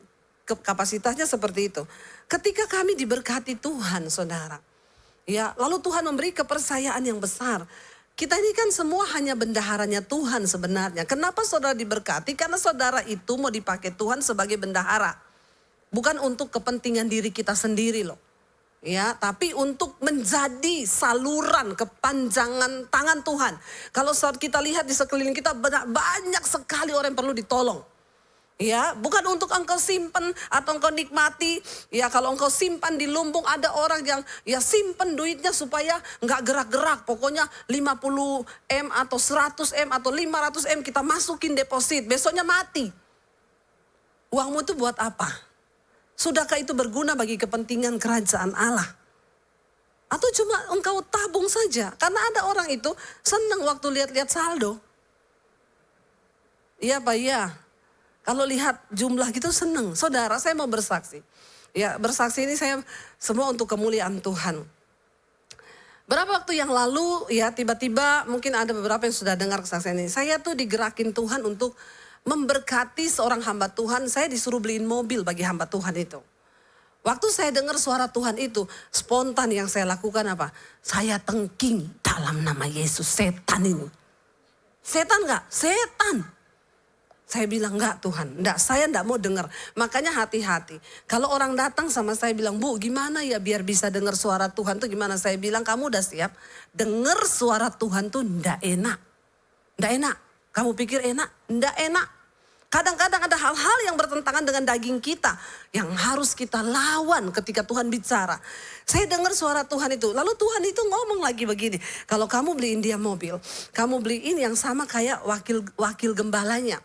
kapasitasnya seperti itu. Ketika kami diberkati Tuhan, saudara. Ya, lalu Tuhan memberi kepercayaan yang besar. Kita ini kan semua hanya bendaharanya Tuhan sebenarnya. Kenapa saudara diberkati? Karena saudara itu mau dipakai Tuhan sebagai bendahara. Bukan untuk kepentingan diri kita sendiri loh. Ya, tapi untuk menjadi saluran kepanjangan tangan Tuhan. Kalau saat kita lihat di sekeliling kita banyak sekali orang yang perlu ditolong. Ya, bukan untuk engkau simpan atau engkau nikmati. Ya, kalau engkau simpan di lumbung, ada orang yang ya simpan duitnya supaya nggak gerak-gerak. Pokoknya 50M atau 100M atau 500M kita masukin deposit. Besoknya mati. Uangmu itu buat apa? Sudahkah itu berguna bagi kepentingan kerajaan Allah? Atau cuma engkau tabung saja? Karena ada orang itu senang waktu lihat-lihat saldo. Iya Pak, iya. Kalau lihat jumlah gitu senang. Saudara, saya mau bersaksi. Ya, bersaksi ini saya semua untuk kemuliaan Tuhan. Berapa waktu yang lalu ya tiba-tiba mungkin ada beberapa yang sudah dengar kesaksian ini. Saya tuh digerakin Tuhan untuk memberkati seorang hamba Tuhan. Saya disuruh beliin mobil bagi hamba Tuhan itu. Waktu saya dengar suara Tuhan itu, spontan yang saya lakukan apa? Saya tengking dalam nama Yesus, setan ini. Setan enggak? Setan. Saya bilang enggak Tuhan, enggak, saya enggak mau dengar. Makanya hati-hati. Kalau orang datang sama saya bilang, Bu gimana ya biar bisa dengar suara Tuhan tuh gimana? Saya bilang kamu udah siap? Dengar suara Tuhan tuh enggak enak. Enggak enak. Kamu pikir enak? Enggak enak. Kadang-kadang ada hal-hal yang bertentangan dengan daging kita. Yang harus kita lawan ketika Tuhan bicara. Saya dengar suara Tuhan itu. Lalu Tuhan itu ngomong lagi begini. Kalau kamu beliin dia mobil. Kamu beliin yang sama kayak wakil gembalanya.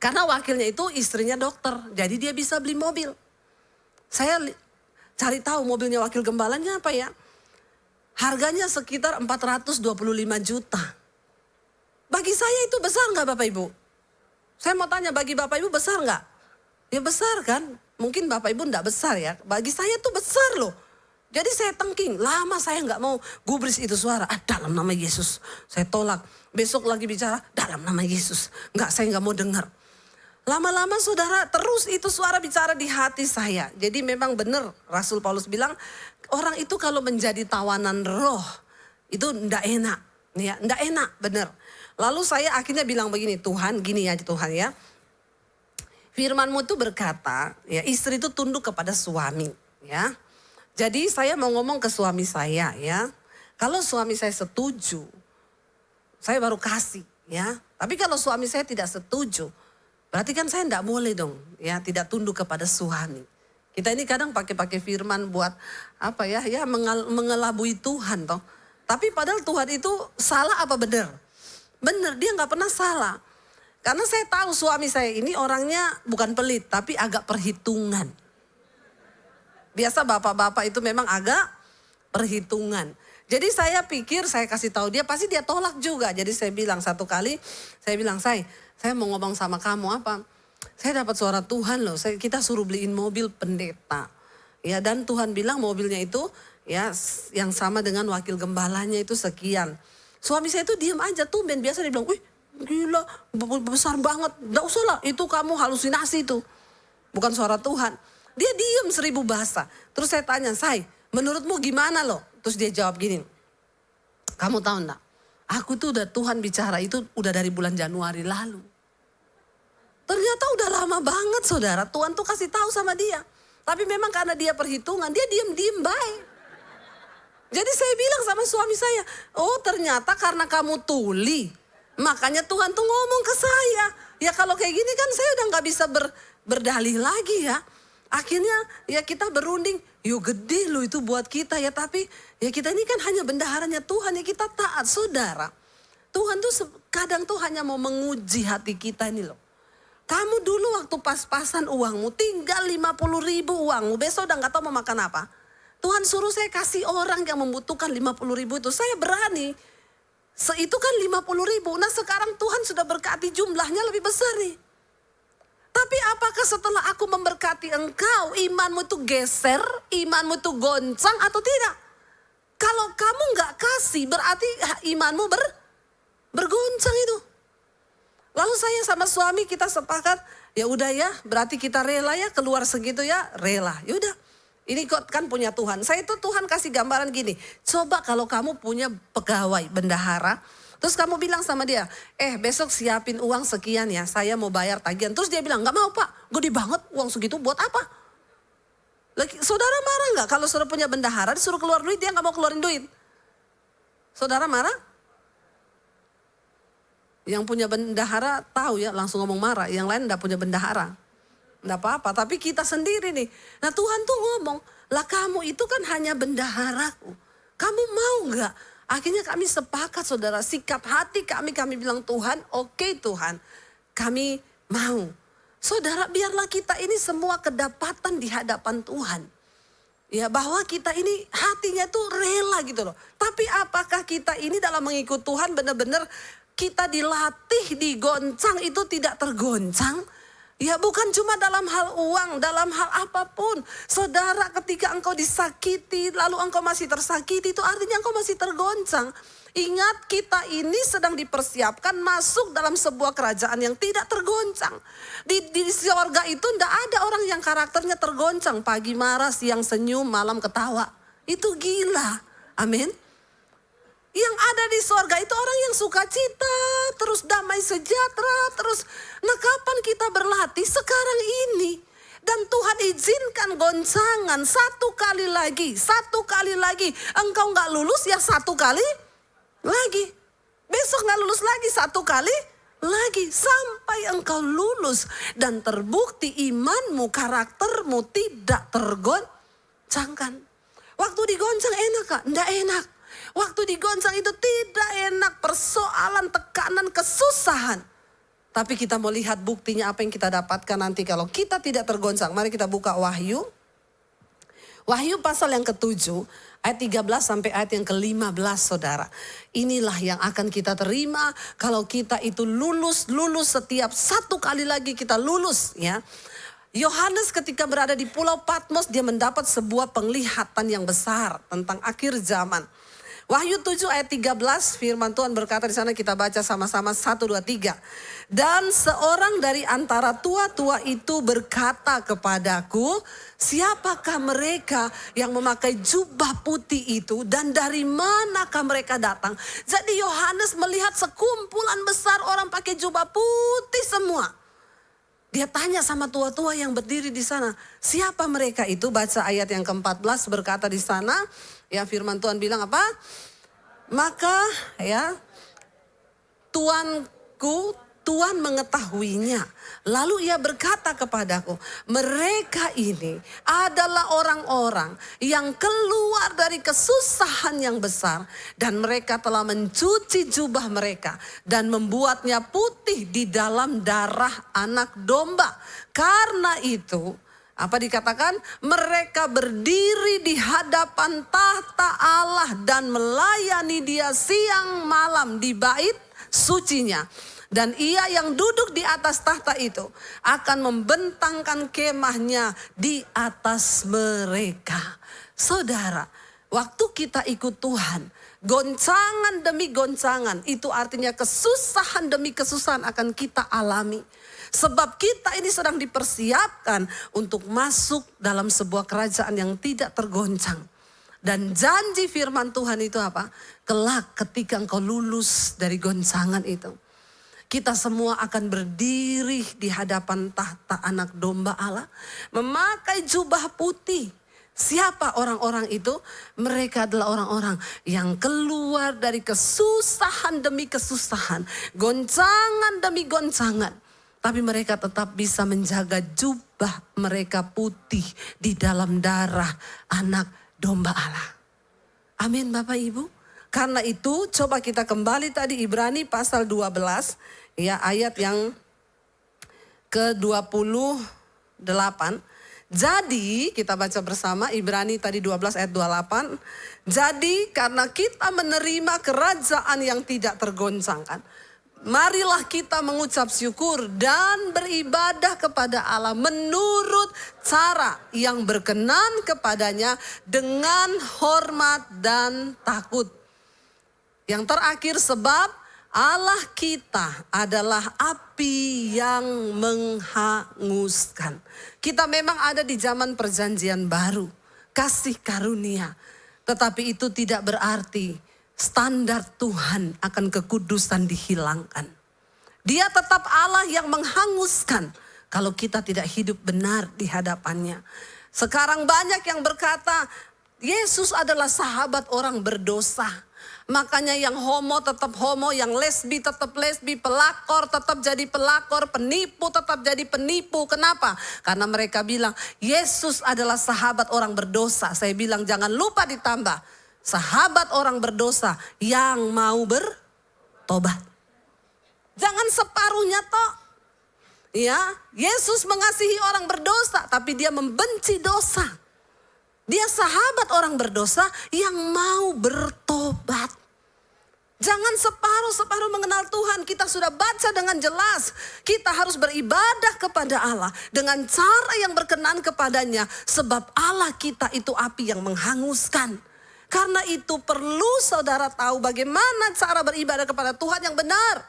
Karena wakilnya itu istrinya dokter. Jadi dia bisa beli mobil. Saya cari tahu mobilnya wakil gembalanya apa ya. Harganya sekitar 425 juta. Bagi saya itu besar nggak Bapak Ibu? Saya mau tanya, bagi Bapak Ibu besar nggak? Ya besar kan? Mungkin Bapak Ibu enggak besar ya. Bagi saya tuh besar loh. Jadi saya tengking, lama saya nggak mau gubris itu suara. Dalam nama Yesus, saya tolak. Besok lagi bicara, dalam nama Yesus. Enggak, saya nggak mau dengar. Lama-lama saudara, terus itu suara bicara di hati saya. Jadi memang benar Rasul Paulus bilang, orang itu kalau menjadi tawanan roh, itu enggak enak. Ya, enggak enak, benar. Lalu saya akhirnya bilang begini, Tuhan gini ya Tuhan ya. Firman-Mu itu berkata, ya istri itu tunduk kepada suami, ya. Jadi saya mau ngomong ke suami saya ya. Kalau suami saya setuju, saya baru kasih ya. Tapi kalau suami saya tidak setuju, berarti kan saya tidak boleh dong ya, tidak tunduk kepada suami. Kita ini kadang pakai firman buat apa ya, mengelabui Tuhan toh. Tapi padahal Tuhan itu salah apa benar? Benar, dia nggak pernah salah. Karena saya tahu suami saya ini orangnya bukan pelit, tapi agak perhitungan. Biasa bapak-bapak itu memang agak perhitungan. Jadi saya pikir saya kasih tahu dia, pasti dia tolak juga. Jadi saya bilang satu kali, saya bilang, saya mau ngomong sama kamu apa? Saya dapat suara Tuhan loh, kita suruh beliin mobil pendeta. Ya, dan Tuhan bilang mobilnya itu ya yang sama dengan wakil gembalanya itu sekian. Suami saya itu diam aja, tumben. Biasa dia bilang, wih gila besar banget. Nggak usah lah, itu kamu halusinasi itu. Bukan suara Tuhan. Dia diem 1000 bahasa. Terus saya tanya, menurutmu gimana loh? Terus dia jawab gini, kamu tahu enggak? Aku tuh udah Tuhan bicara itu udah dari bulan Januari lalu. Ternyata udah lama banget saudara, Tuhan tuh kasih tahu sama dia. Tapi memang karena dia perhitungan, dia diem baik. Jadi saya bilang sama suami saya, oh ternyata karena kamu tuli, makanya Tuhan tuh ngomong ke saya. Ya kalau kayak gini kan saya udah gak bisa berdalih lagi ya. Akhirnya ya kita berunding, yuk gede loh itu buat kita ya. Tapi ya kita ini kan hanya bendaharanya Tuhan, ya kita taat saudara. Tuhan tuh kadang tuh hanya mau menguji hati kita ini loh. Kamu dulu waktu pas-pasan uangmu, tinggal 50.000 uangmu, besok udah gak tahu mau makan apa. Tuhan suruh saya kasih orang yang membutuhkan 50.000 itu, saya berani. Itu kan 50.000, nah sekarang Tuhan sudah berkati jumlahnya lebih besar nih. Tapi apakah setelah aku memberkati engkau, imanmu itu geser, imanmu itu goncang atau tidak? Kalau kamu gak kasih berarti imanmu bergoncang itu. Lalu saya sama suami kita sepakat, ya udah ya berarti kita rela ya keluar segitu ya rela. Ya udah, ini kan punya Tuhan. Saya itu Tuhan kasih gambaran gini, coba kalau kamu punya pegawai bendahara, terus kamu bilang sama dia, besok siapin uang sekian ya, saya mau bayar tagihan. Terus dia bilang, gak mau Pak, gede banget uang segitu buat apa? Saudara marah gak kalau saudara punya bendahara disuruh keluar duit, dia gak mau keluarin duit? Saudara marah? Yang punya bendahara tahu ya, langsung ngomong marah. Yang lain gak punya bendahara. Gak apa-apa, tapi kita sendiri nih. Nah Tuhan tuh ngomong, lah kamu itu kan hanya bendaharaku. Kamu mau gak? Akhirnya kami sepakat saudara, sikap hati kami bilang Tuhan, oke Tuhan, kami mau. Saudara biarlah kita ini semua kedapatan di hadapan Tuhan. Ya bahwa kita ini hatinya tuh rela gitu loh. Tapi apakah kita ini dalam mengikut Tuhan benar-benar kita dilatih, digoncang itu tidak tergoncang? Ya bukan cuma dalam hal uang, dalam hal apapun. Saudara ketika engkau disakiti, lalu engkau masih tersakiti, itu artinya engkau masih tergoncang. Ingat kita ini sedang dipersiapkan masuk dalam sebuah kerajaan yang tidak tergoncang. Di sorga itu tidak ada orang yang karakternya tergoncang. Pagi marah, siang senyum, malam ketawa. Itu gila. Amin. Yang ada di sorga itu orang yang sukacita, terus damai sejahtera, terus nah kapan kita berlatih? Sekarang ini. Dan Tuhan izinkan goncangan satu kali lagi. Engkau gak lulus ya satu kali lagi. Besok gak lulus lagi satu kali lagi. Sampai engkau lulus dan terbukti imanmu, karaktermu tidak tergoncangkan. Waktu digoncang enak Kak? Nggak enak. Waktu digoncang itu tidak enak, persoalan, tekanan, kesusahan. Tapi kita mau lihat buktinya apa yang kita dapatkan nanti kalau kita tidak tergoncang. Mari kita buka Wahyu. Wahyu pasal yang ke-7 ayat 13 sampai ayat yang ke-15 saudara. Inilah yang akan kita terima kalau kita itu lulus setiap satu kali lagi kita lulus ya. Yohanes ketika berada di Pulau Patmos dia mendapat sebuah penglihatan yang besar tentang akhir zaman. Wahyu 7 ayat 13 firman Tuhan berkata di sana, kita baca sama-sama 1, 2, 3. Dan seorang dari antara tua-tua itu berkata kepadaku, siapakah mereka yang memakai jubah putih itu dan dari manakah mereka datang? Jadi Yohanes melihat sekumpulan besar orang pakai jubah putih semua. Dia tanya sama tua-tua yang berdiri di sana, siapa mereka itu? Baca ayat yang ke-14 berkata di sana, ya firman Tuhan bilang apa? Maka ya Tuhan mengetahuinya. Lalu ia berkata kepadaku, mereka ini adalah orang-orang yang keluar dari kesusahan yang besar. Dan mereka telah mencuci jubah mereka dan membuatnya putih di dalam darah anak domba. Karena itu, apa dikatakan? Mereka berdiri di hadapan tahta Allah dan melayani Dia siang malam di bait sucinya. Dan Ia yang duduk di atas tahta itu akan membentangkan kemahnya di atas mereka. Saudara, waktu kita ikut Tuhan, goncangan demi goncangan, itu artinya kesusahan demi kesusahan akan kita alami. Sebab kita ini sedang dipersiapkan untuk masuk dalam sebuah kerajaan yang tidak tergoncang. Dan janji firman Tuhan itu apa? Kelak ketika engkau lulus dari goncangan itu, kita semua akan berdiri di hadapan tahta anak domba Allah, memakai jubah putih. Siapa orang-orang itu? Mereka adalah orang-orang yang keluar dari kesusahan demi kesusahan, goncangan demi goncangan. Tapi mereka tetap bisa menjaga jubah mereka putih di dalam darah anak domba Allah. Amin Bapak Ibu. Karena itu coba kita kembali tadi Ibrani pasal 12 ya ayat yang ke-28. Jadi kita baca bersama Ibrani tadi 12 ayat 28. Jadi karena kita menerima kerajaan yang tidak tergoncangkan, marilah kita mengucap syukur dan beribadah kepada Allah menurut cara yang berkenan kepadanya dengan hormat dan takut. Yang terakhir, sebab Allah kita adalah api yang menghanguskan. Kita memang ada di zaman perjanjian baru, kasih karunia. Tetapi itu tidak berarti standar Tuhan akan kekudusan dihilangkan. Dia tetap Allah yang menghanguskan kalau kita tidak hidup benar di hadapannya. Sekarang banyak yang berkata, Yesus adalah sahabat orang berdosa. Makanya yang homo tetap homo, yang lesbi tetap lesbi, pelakor tetap jadi pelakor, penipu tetap jadi penipu. Kenapa? Karena mereka bilang Yesus adalah sahabat orang berdosa. Saya bilang jangan lupa ditambah, sahabat orang berdosa yang mau bertobat. Jangan separuhnya toh. Ya, Yesus mengasihi orang berdosa tapi dia membenci dosa. Dia sahabat orang berdosa yang mau bertobat. Jangan separuh-separuh mengenal Tuhan. Kita sudah baca dengan jelas. Kita harus beribadah kepada Allah dengan cara yang berkenan kepadanya. Sebab Allah kita itu api yang menghanguskan. Karena itu perlu saudara tahu bagaimana cara beribadah kepada Tuhan yang benar.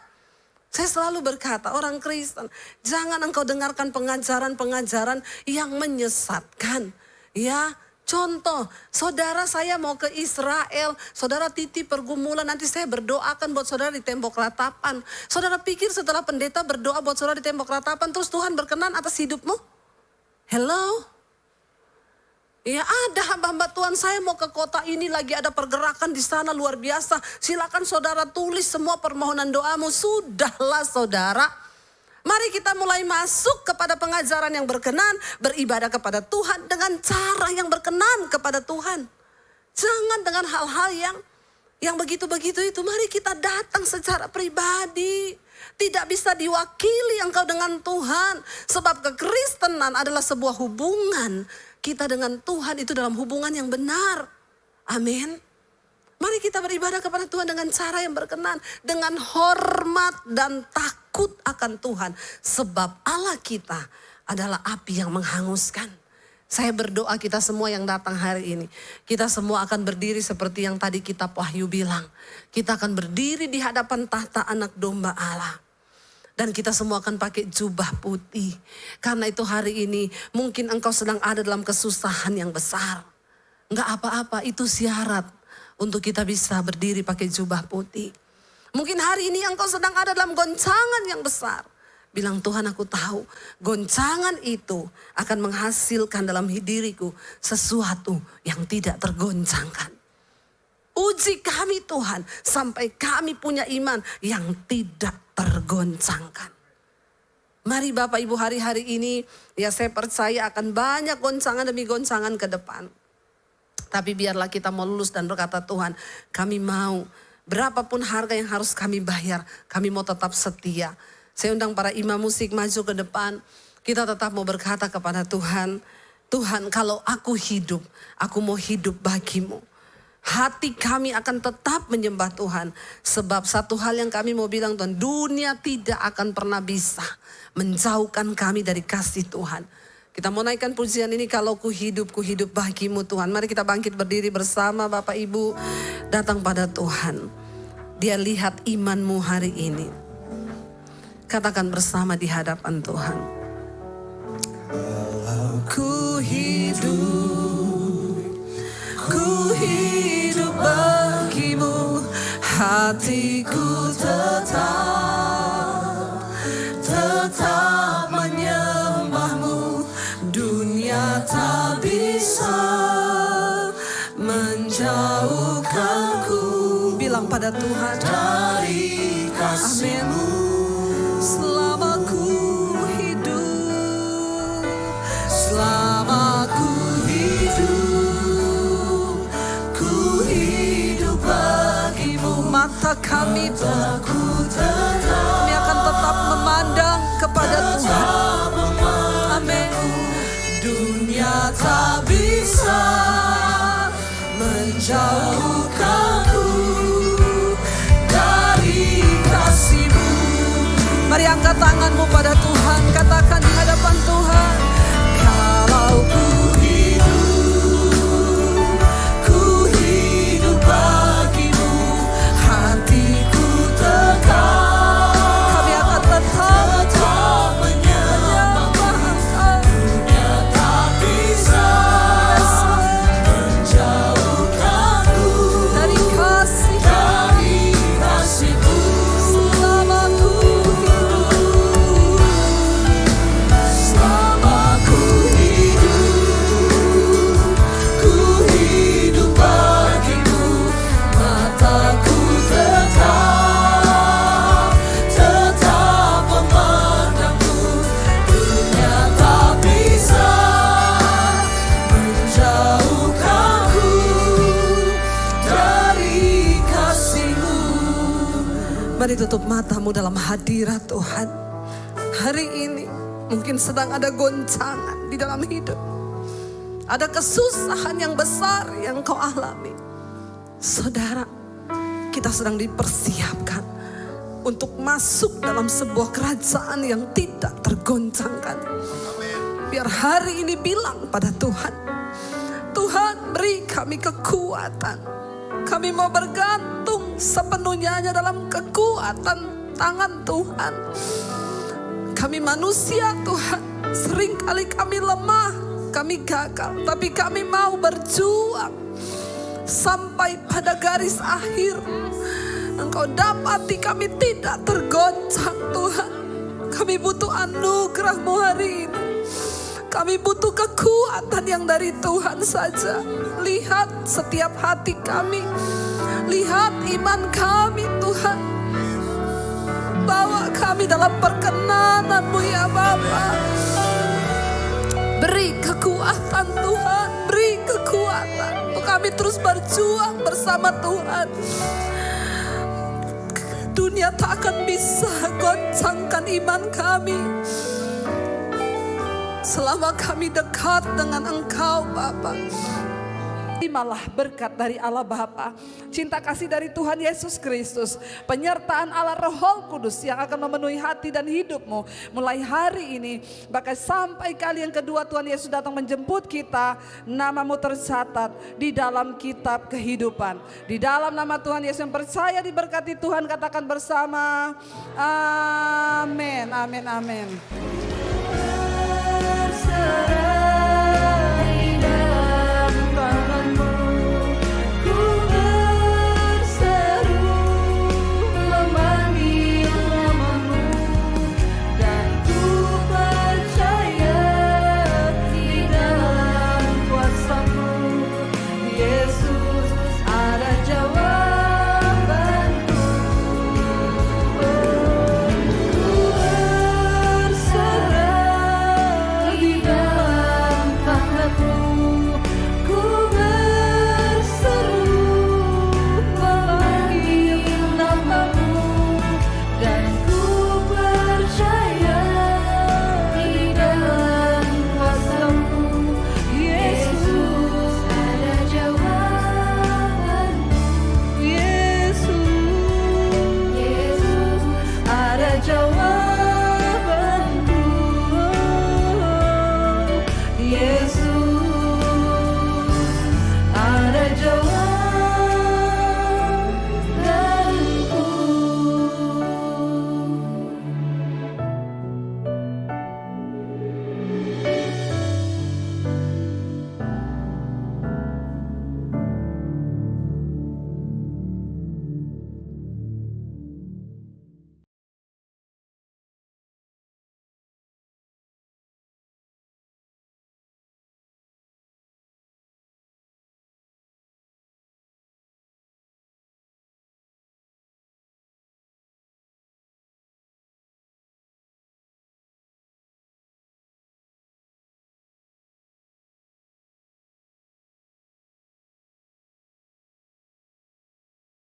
Saya selalu berkata, orang Kristen, jangan engkau dengarkan pengajaran-pengajaran yang menyesatkan. Ya, contoh, saudara saya mau ke Israel, saudara titip pergumulan, nanti saya berdoakan buat saudara di tembok ratapan. Saudara pikir setelah pendeta berdoa buat saudara di tembok ratapan, terus Tuhan berkenan atas hidupmu? Hello? Ya ada hamba-hamba Tuhan, saya mau ke kota ini, lagi ada pergerakan di sana luar biasa. Silakan saudara tulis semua permohonan doamu. Sudahlah saudara. Mari kita mulai masuk kepada pengajaran yang berkenan, beribadah kepada Tuhan dengan cara yang berkenan kepada Tuhan. Jangan dengan hal-hal yang begitu-begitu itu. Mari kita datang secara pribadi. Tidak bisa diwakili engkau dengan Tuhan. Sebab kekristenan adalah sebuah hubungan kita dengan Tuhan itu dalam hubungan yang benar. Amin. Mari kita beribadah kepada Tuhan dengan cara yang berkenan. Dengan hormat dan takut akan Tuhan. Sebab Allah kita adalah api yang menghanguskan. Saya berdoa kita semua yang datang hari ini. Kita semua akan berdiri seperti yang tadi kitab Wahyu bilang. Kita akan berdiri di hadapan tahta anak domba Allah. Dan kita semua akan pakai jubah putih. Karena itu hari ini mungkin engkau sedang ada dalam kesusahan yang besar. Enggak apa-apa, itu syarat untuk kita bisa berdiri pakai jubah putih. Mungkin hari ini engkau sedang ada dalam goncangan yang besar. Bilang, Tuhan, aku tahu goncangan itu akan menghasilkan dalam diriku sesuatu yang tidak tergoncangkan. Uji kami Tuhan sampai kami punya iman yang tidak tergoncangkan. Mari Bapak Ibu, hari-hari ini ya saya percaya akan banyak goncangan demi goncangan ke depan. Tapi biarlah kita mau lulus dan berkata, Tuhan, kami mau berapapun harga yang harus kami bayar, kami mau tetap setia. Saya undang para imam musik maju ke depan. Kita tetap mau berkata kepada Tuhan, Tuhan, kalau aku hidup, aku mau hidup bagimu. Hati kami akan tetap menyembah Tuhan. Sebab satu hal yang kami mau bilang, Tuhan, dunia tidak akan pernah bisa menjauhkan kami dari kasih Tuhan. Kita mau naikkan pujian ini, kalau ku hidup bagimu Tuhan. Mari kita bangkit berdiri bersama Bapak Ibu. Datang pada Tuhan. Dia lihat imanmu hari ini. Katakan bersama di hadapan Tuhan. Ku hidup bagimu. Hatiku tetap menyembahmu. Dunia tak bisa menjauhkanku. Bilang pada Tuhan dari kasih-Mu. Selama ku hidup, ku hidup bagimu. Mata kami kami akan tetap memandang kepada Tuhan. Amin. Dunia tak bisa menjauhkanku dari kasih-Mu. Mari angkat tanganmu pada Tuhan, katakan di hadapan Tuhan. Kalau ku hidup bagimu, hatiku tetap, kami akan tetap menyembah Engkau. Dunia tak bisa menjauhkanku dari kasih-Mu. Selama ku hidup bagimu, mataku tetap memandangmu. Dunia tak bisa menjauhkanku dari kasih-Mu. Mari tutup matamu dalam hadirat Tuhan. Hari ini mungkin sedang ada goncangan di dalam hidup. Ada kesusahan yang besar yang kau alami. Saudara, kita sedang dipersiapkan untuk masuk dalam sebuah kerajaan yang tidak tergoncangkan. Biar hari ini bilang pada Tuhan, Tuhan beri kami kekuatan. Kami mau bergantung sepenuhnya hanya dalam kekuatan tangan Tuhan. Kami manusia Tuhan, seringkali kami lemah, kami gagal, tapi kami mau berjuang sampai pada garis akhir. Engkau dapati kami tidak tergoncang Tuhan. Kami butuh anugerah-Mu hari ini. Kami butuh kekuatan yang dari Tuhan saja. Lihat setiap hati kami, lihat iman kami Tuhan. Bawa kami dalam perkenanan-Mu ya Bapa. Beri kekuatan Tuhan, beri kekuatan untuk kami terus berjuang bersama Tuhan. Dunia tak akan bisa goncangkan iman kami. Selama kami dekat dengan Engkau Bapa, terimalah berkat dari Allah Bapa, cinta kasih dari Tuhan Yesus Kristus, penyertaan Allah Roh Kudus yang akan memenuhi hati dan hidupmu mulai hari ini, bahkan sampai kali yang kedua Tuhan Yesus datang menjemput kita. Namamu tercatat di dalam kitab kehidupan. Di dalam nama Tuhan Yesus yang percaya diberkati Tuhan, katakan bersama, amin, amin, amin. Berserah